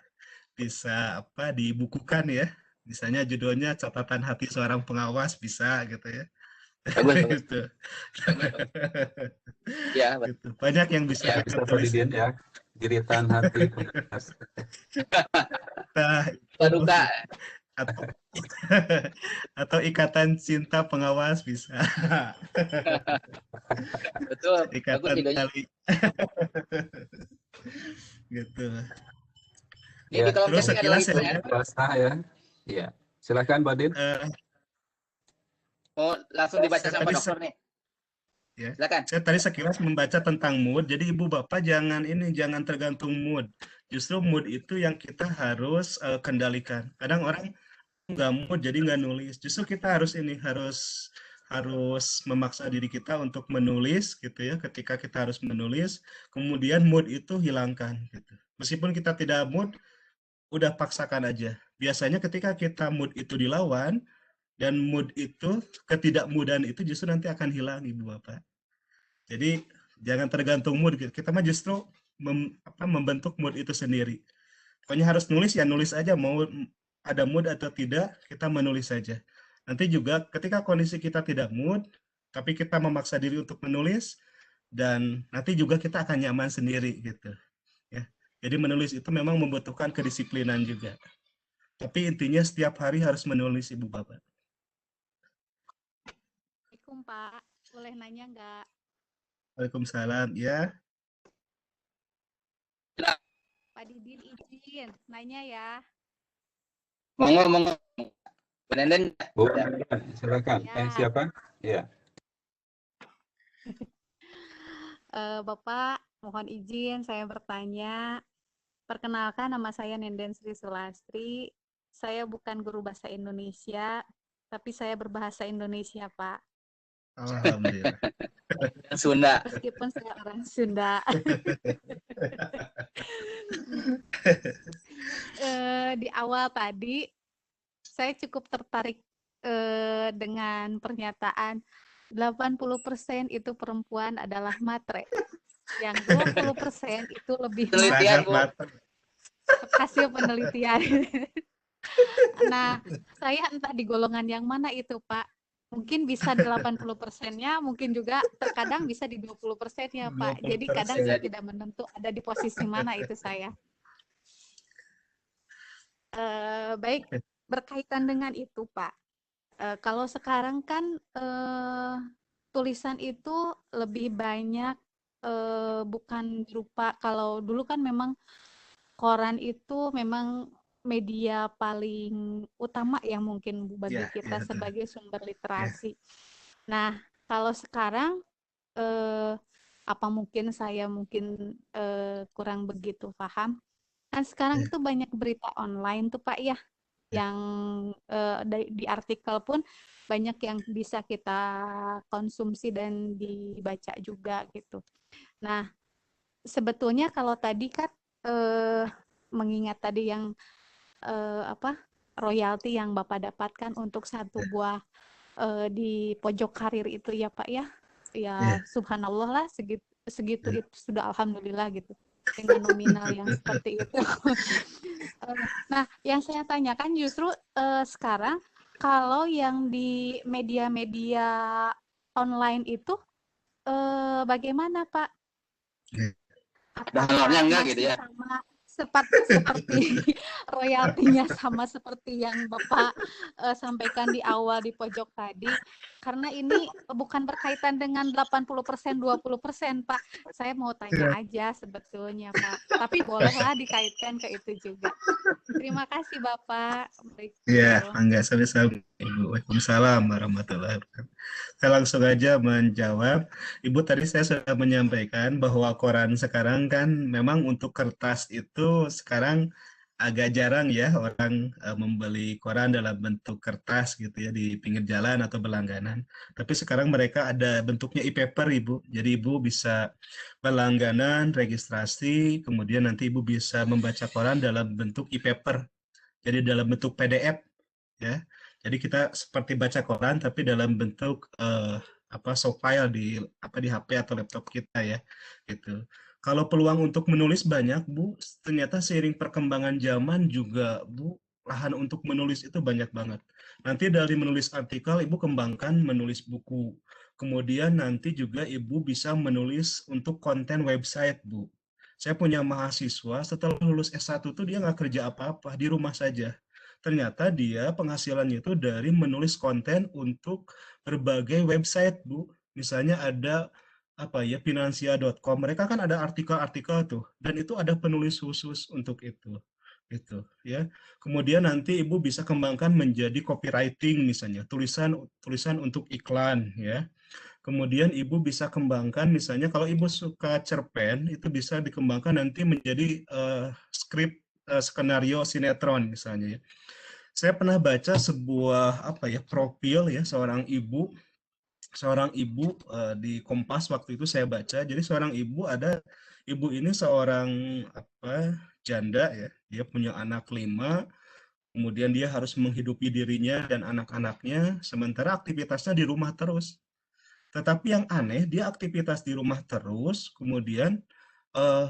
dibukukan ya. Misalnya judulnya catatan hati seorang pengawas bisa gitu ya. Bagus. Gitu. Ya, gitu. Banyak yang bisa Ya, bisa Pak Didin ya. Jeritan hati pengawas. Duka. Atau ikatan cinta pengawas bisa. Betul. Ikatan Bagus idenya. tali. Gitu. Ini di kolom Terus chat ada lagi sekilas ya. Bahasa ya. Iya. Silakan Pak Din. Mau langsung dibaca sama dokter nih. Ya. Silakan. Saya tadi sekilas membaca tentang mood, jadi Ibu Bapak jangan tergantung mood. Justru mood itu yang kita harus kendalikan. Kadang orang nggak mood jadi nggak nulis. Justru kita harus memaksa diri kita untuk menulis gitu ya. Ketika kita harus menulis, kemudian mood itu hilangkan gitu. Meskipun kita tidak mood, udah paksakan aja. Biasanya ketika kita mood itu dilawan dan mood itu ketidakmudan itu justru nanti akan hilang Ibu Bapak. Jadi jangan tergantung mood gitu. Kita mah justru membentuk mood itu sendiri. Pokoknya harus nulis ya nulis aja, mau ada mood atau tidak kita menulis saja. Nanti juga ketika kondisi kita tidak mood tapi kita memaksa diri untuk menulis dan nanti juga kita akan nyaman sendiri gitu. Ya. Jadi menulis itu memang membutuhkan kedisiplinan juga. Tapi intinya setiap hari harus menulis Ibu Bapak. Assalamualaikum Pak, boleh nanya nggak? Waalaikumsalam, ya. Pak Didin izin nanya ya. Monggo. Bu Nenden. Bu, silakan. Ya. Siapa? Ya. Bapak, mohon izin saya bertanya. Perkenalkan, nama saya Nenden Sri Sulastri. Saya bukan guru bahasa Indonesia, tapi saya berbahasa Indonesia, Pak. Alhamdulillah. Sunda. Meskipun saya orang Sunda. Di awal tadi, saya cukup tertarik dengan pernyataan 80% itu perempuan adalah matre. Yang 20% itu lebih Penelitian, Sangat Bu. matang. hasil penelitian. Nah, saya entah di golongan yang mana itu, Pak. Mungkin bisa 80%-nya, mungkin juga terkadang bisa di 20%-nya, Pak. Jadi kadang saya 20%. tidak menentu ada di posisi mana itu saya. Baik, berkaitan dengan itu, Pak. Kalau sekarang kan tulisan itu lebih banyak bukan berupa, kalau dulu kan memang koran itu memang media paling utama yang mungkin bagi Ya, kita betul. sebagai sumber Ya. literasi. Nah, kalau sekarang apa mungkin saya kurang begitu paham. Kan sekarang Ya. itu banyak berita online tuh Pak ya, yang di artikel pun banyak yang bisa kita konsumsi dan dibaca juga gitu. Nah, sebetulnya kalau tadi kan mengingat tadi yang royalti yang Bapak dapatkan untuk satu buah di pojok karir itu ya Pak ya. Ya Ya. subhanallah lah segitu itu sudah alhamdulillah gitu dengan nominal yang seperti itu. Nah, yang saya tanyakan justru sekarang kalau yang di media-media online itu bagaimana Pak? Ya. Honornya Apakah enggak gitu masih ya? sama seperti royaltinya sama seperti yang Bapak sampaikan di awal di pojok tadi? Karena ini bukan berkaitan dengan 80%, 20%, Pak. Saya mau tanya aja sebetulnya, Pak. Tapi bolehlah dikaitkan ke itu juga. Terima kasih, Bapak. Ya, Assalamualaikum. enggak sama-sama Ibu. Waalaikumsalam warahmatullahi wabarakatuh. Saya langsung aja menjawab. Ibu tadi saya sudah menyampaikan bahwa koran sekarang kan memang untuk kertas itu sekarang agak jarang ya orang membeli koran dalam bentuk kertas gitu ya di pinggir jalan atau berlangganan. Tapi sekarang mereka ada bentuknya e-paper Ibu. Jadi Ibu bisa berlangganan, registrasi, kemudian nanti Ibu bisa membaca koran dalam bentuk e-paper. Jadi dalam bentuk PDF ya. Jadi kita seperti baca koran tapi dalam bentuk soft file di HP atau laptop kita ya gitu. Kalau peluang untuk menulis banyak Bu, ternyata seiring perkembangan zaman juga Bu, lahan untuk menulis itu banyak banget. Nanti dari menulis artikel Ibu kembangkan menulis buku. Kemudian nanti juga Ibu bisa menulis untuk konten website Bu. Saya punya mahasiswa setelah lulus S1 tuh dia nggak kerja apa-apa, di rumah saja. Ternyata dia penghasilannya itu dari menulis konten untuk berbagai website, Bu. Misalnya ada finansia.com. Mereka kan ada artikel-artikel tuh dan itu ada penulis khusus untuk itu. Gitu, ya. Kemudian nanti Ibu bisa kembangkan menjadi copywriting misalnya, tulisan untuk iklan ya. Kemudian Ibu bisa kembangkan misalnya kalau Ibu suka cerpen itu bisa dikembangkan nanti menjadi skrip skenario sinetron misalnya ya. Saya pernah baca sebuah profil ya seorang ibu di Kompas waktu itu saya baca. Jadi seorang ibu ini seorang janda ya. Dia punya anak 5, kemudian dia harus menghidupi dirinya dan anak-anaknya sementara aktivitasnya di rumah terus. Tetapi yang aneh, dia aktivitas di rumah terus, kemudian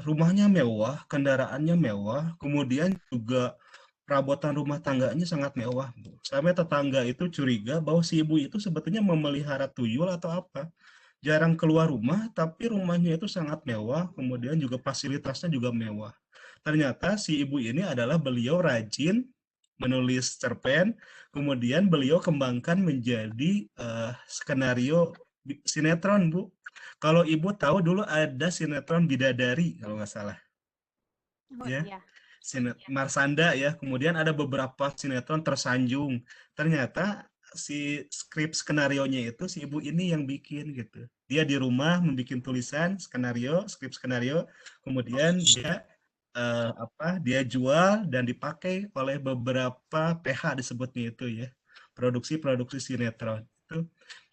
rumahnya mewah, kendaraannya mewah, kemudian juga perabotan rumah tangganya sangat mewah, Bu. Sampai tetangga itu curiga bahwa si ibu itu sebetulnya memelihara tuyul atau apa. Jarang keluar rumah, tapi rumahnya itu sangat mewah, kemudian juga fasilitasnya juga mewah. Ternyata si ibu ini adalah beliau rajin menulis cerpen, kemudian beliau kembangkan menjadi skenario sinetron, Bu. Kalau Ibu tahu dulu ada sinetron Bidadari kalau nggak salah. Oh Ya. iya. Marsanda ya. Kemudian ada beberapa sinetron Tersanjung. Ternyata si skrip skenarionya itu si ibu ini yang bikin gitu. Dia di rumah membuat tulisan skrip skenario, kemudian dia jual dan dipakai oleh beberapa PH disebutnya itu ya. Produksi sinetron. Itu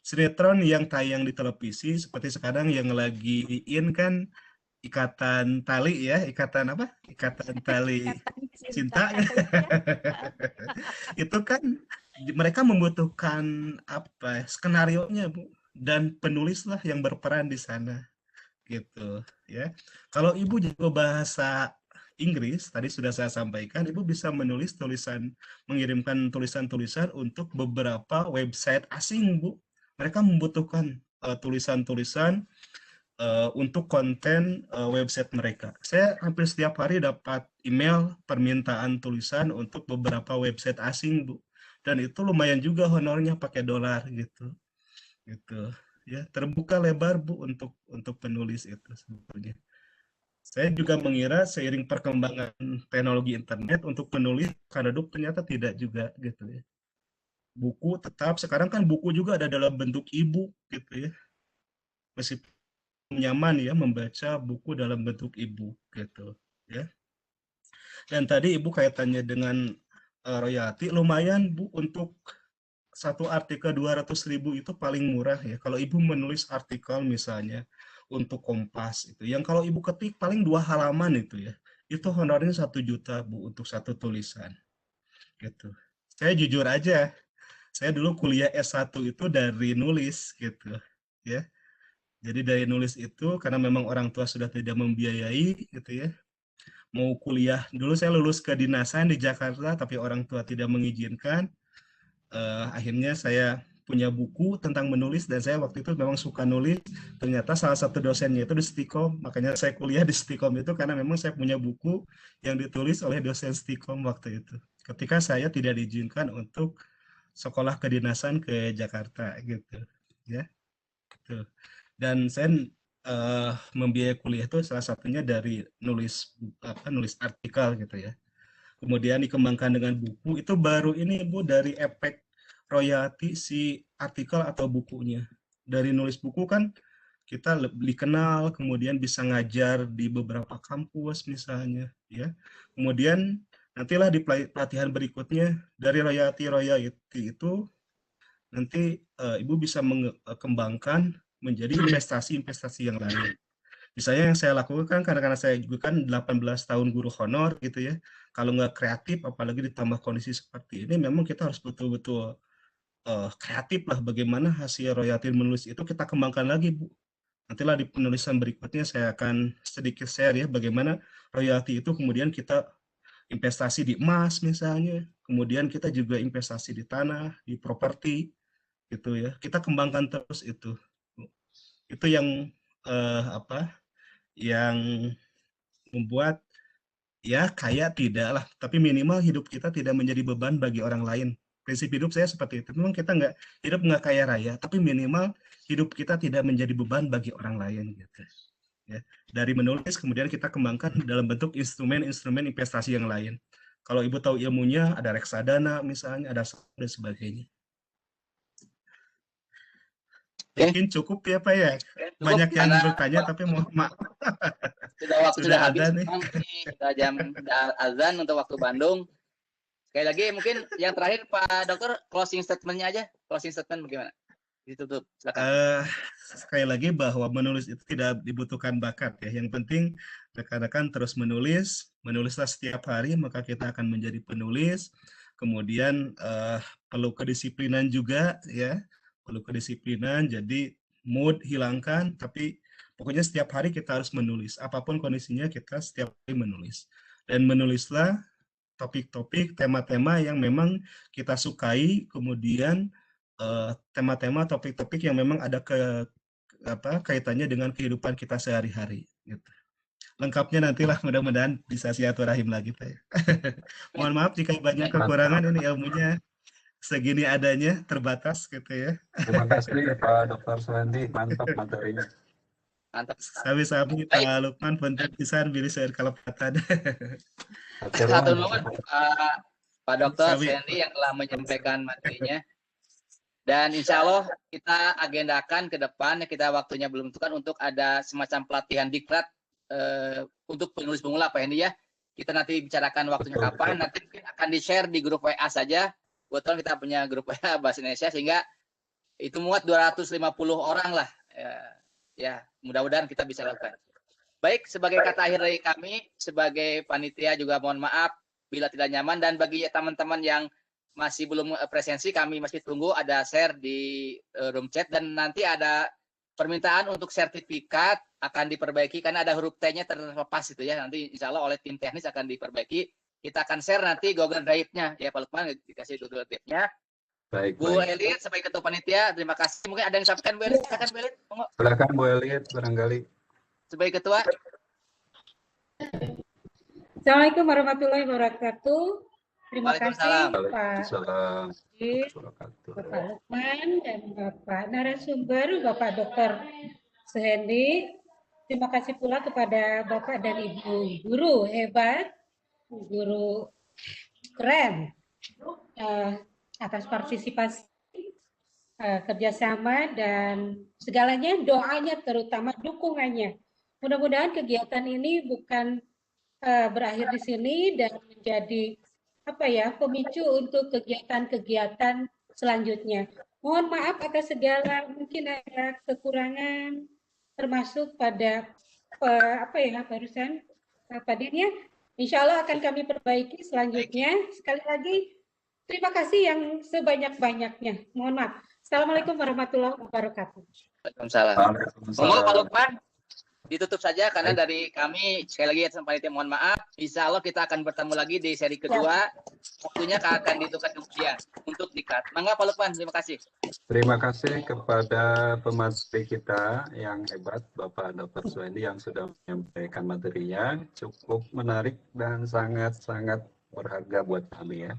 sinetron yang tayang di televisi seperti sekarang yang lagi in kan ikatan tali ya, ikatan tali cinta ya. Itu kan mereka membutuhkan skenarionya Bu. dan penulislah yang berperan di sana gitu ya. Kalau Ibu jago bahasa Inggris, tadi sudah saya sampaikan, Ibu bisa mengirimkan tulisan-tulisan untuk beberapa website asing, Bu. Mereka membutuhkan tulisan-tulisan untuk konten website mereka. Saya hampir setiap hari dapat email permintaan tulisan untuk beberapa website asing, Bu. Dan itu lumayan juga honornya pakai dolar gitu. Gitu. Ya, terbuka lebar, Bu, untuk penulis itu sebetulnya. Saya juga mengira seiring perkembangan teknologi internet untuk penulis redup ternyata tidak juga gitu ya. Buku tetap, sekarang kan buku juga ada dalam bentuk e-book gitu ya. Meskipun nyaman ya membaca buku dalam bentuk e-book gitu ya. Dan tadi Ibu kaitannya dengan royalti lumayan, Bu, untuk satu artikel 200.000 itu paling murah ya. Kalau Ibu menulis artikel misalnya untuk Kompas itu, yang kalau Ibu ketik paling 2 halaman itu ya, itu honornya 1 juta, Bu, untuk satu tulisan gitu. Saya jujur aja, saya dulu kuliah S1 itu dari nulis gitu ya. Jadi dari nulis itu karena memang orang tua sudah tidak membiayai gitu ya. Mau kuliah, dulu saya lulus kedinasan di Jakarta tapi orang tua tidak mengizinkan. Akhirnya saya punya buku tentang menulis dan saya waktu itu memang suka nulis. Ternyata salah satu dosennya itu di Stikom, makanya saya kuliah di Stikom itu karena memang saya punya buku yang ditulis oleh dosen Stikom waktu itu. Ketika saya tidak diizinkan untuk sekolah kedinasan ke Jakarta gitu, ya. Gitu. Dan saya membiayai kuliah itu salah satunya dari nulis artikel gitu ya. Kemudian dikembangkan dengan buku, itu baru ini Bu dari efek royalti si artikel atau bukunya. Dari nulis buku kan kita dikenal, kemudian bisa ngajar di beberapa kampus misalnya ya. Kemudian nantilah di pelatihan berikutnya dari royalti itu nanti Ibu bisa mengembangkan menjadi investasi-investasi yang lain. Misalnya yang saya lakukan karena saya juga kan 18 tahun guru honor gitu ya. Kalau nggak kreatif, apalagi ditambah kondisi seperti ini, memang kita harus betul-betul kreatif lah bagaimana hasil royalti menulis itu kita kembangkan lagi, Bu. Nantilah di penulisan berikutnya saya akan sedikit share ya bagaimana royalti itu kemudian kita investasi di emas misalnya, kemudian kita juga investasi di tanah, di properti gitu ya. Kita kembangkan terus itu. Itu yang yang membuat ya kaya tidak lah, tapi minimal hidup kita tidak menjadi beban bagi orang lain. Prinsip hidup saya seperti itu. Memang kita hidup nggak kaya raya, tapi minimal hidup kita tidak menjadi beban bagi orang lain gitu. Ya. Dari menulis kemudian kita kembangkan dalam bentuk instrumen-instrumen investasi yang lain. Kalau Ibu tahu ilmunya, ada reksadana misalnya, ada dan sebagainya. Mungkin cukup ya Pak ya. Banyak yang bertanya tapi mohon maaf. Sudah habis nih. Sudah jam azan untuk waktu Bandung. Sekali lagi mungkin yang terakhir Pak Dokter closing statement-nya aja. Closing statement bagaimana? Ditutup. Sekali lagi bahwa menulis itu tidak dibutuhkan bakat ya. Yang penting rekan-rekan terus menulislah setiap hari maka kita akan menjadi penulis. Kemudian perlu kedisiplinan juga ya. Perlu kedisiplinan, jadi mood hilangkan, tapi pokoknya setiap hari kita harus menulis. Apapun kondisinya kita setiap hari menulis. Dan menulislah topik-topik, tema-tema yang memang kita sukai, kemudian tema-tema, topik-topik yang memang ada kaitannya dengan kehidupan kita sehari-hari. Gitu. Lengkapnya nantilah mudah-mudahan bisa silaturahim lagi Pak. Mohon maaf jika banyak kekurangan ini ilmunya segini adanya terbatas gitu ya. Terima kasih Pak Dr. Suhandi, mantap materinya. Mantap. Sami-sami Pak Lukman punten pisan bilih seueur kalepatan. Satu momen Pak Dr. Suhandi yang telah menyampaikan materinya. Dan insya Allah kita agendakan ke depan, kita waktunya belum tentukan untuk ada semacam pelatihan diklat untuk penulis pemula Pak Hendy ya. Kita nanti bicarakan waktunya kapan, nanti mungkin akan di-share di grup WA saja. Kebetulan kita punya grup WA Bahasa Indonesia sehingga itu muat 250 orang lah. Ya, mudah-mudahan kita bisa lakukan. Baik, sebagai kata akhir dari kami, sebagai panitia juga mohon maaf bila tidak nyaman, dan bagi teman-teman yang masih belum presensi, kami masih tunggu ada share di room chat, dan nanti ada permintaan untuk sertifikat akan diperbaiki karena ada huruf T-nya terlepas itu ya. Nanti insya Allah oleh tim teknis akan diperbaiki. Kita akan share nanti Google Drive-nya ya Pak Lukman, dikasih Google Drive-nya. Baik, Bu baik. Elit sebagai ketua panitia, terima kasih. Mungkin ada yang sampaikan Bu Elit, silakan Bu Elit. Monggo. Silakan Bu Elit barangkali. Sebagai ketua. Assalamualaikum warahmatullahi wabarakatuh. Terima kasih Waalaikumsalam. Waalaikumsalam. Bapak Lukman dan Bapak narasumber, Bapak Dr. Suhendi. Terima kasih pula kepada Bapak dan Ibu guru hebat, guru keren, atas partisipasi, kerjasama dan segalanya, doanya terutama dukungannya. Mudah-mudahan kegiatan ini bukan berakhir di sini dan menjadi pemicu untuk kegiatan-kegiatan selanjutnya. Mohon maaf atas segala mungkin ada kekurangan, termasuk pada barusan Pak Din ya. Insya Allah akan kami perbaiki selanjutnya. Sekali lagi terima kasih yang sebanyak-banyaknya. Mohon maaf. Assalamualaikum warahmatullahi wabarakatuh. Waalaikumsalam. Monggo Pak Lukman, ditutup saja karena dari kami sekali lagi atas panitia mohon maaf. Insya Allah kita akan bertemu lagi di seri kedua. Waktunya akan ditentukan kemudian untuk dikat. Mangga Pak Lukman, terima kasih. Terima kasih kepada pemateri kita yang hebat, Bapak Dr. Suhendi yang sudah menyampaikan materinya. Cukup menarik dan sangat-sangat berharga buat kami ya.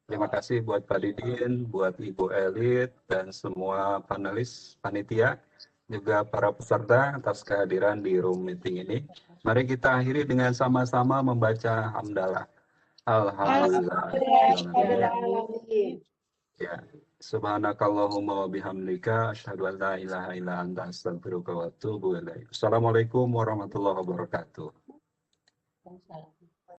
Terima kasih buat Pak Didin, buat Ibu Elit, dan semua panelis, panitia, juga para peserta atas kehadiran di room meeting ini. Mari kita akhiri dengan sama-sama membaca hamdalah. Alhamdulillah. Ya. Subhanakallahumma wa bihamdika asyhadu an la ilaha illa anta astaghfiruka wa atubu ilaik. Assalamualaikum warahmatullahi wabarakatuh.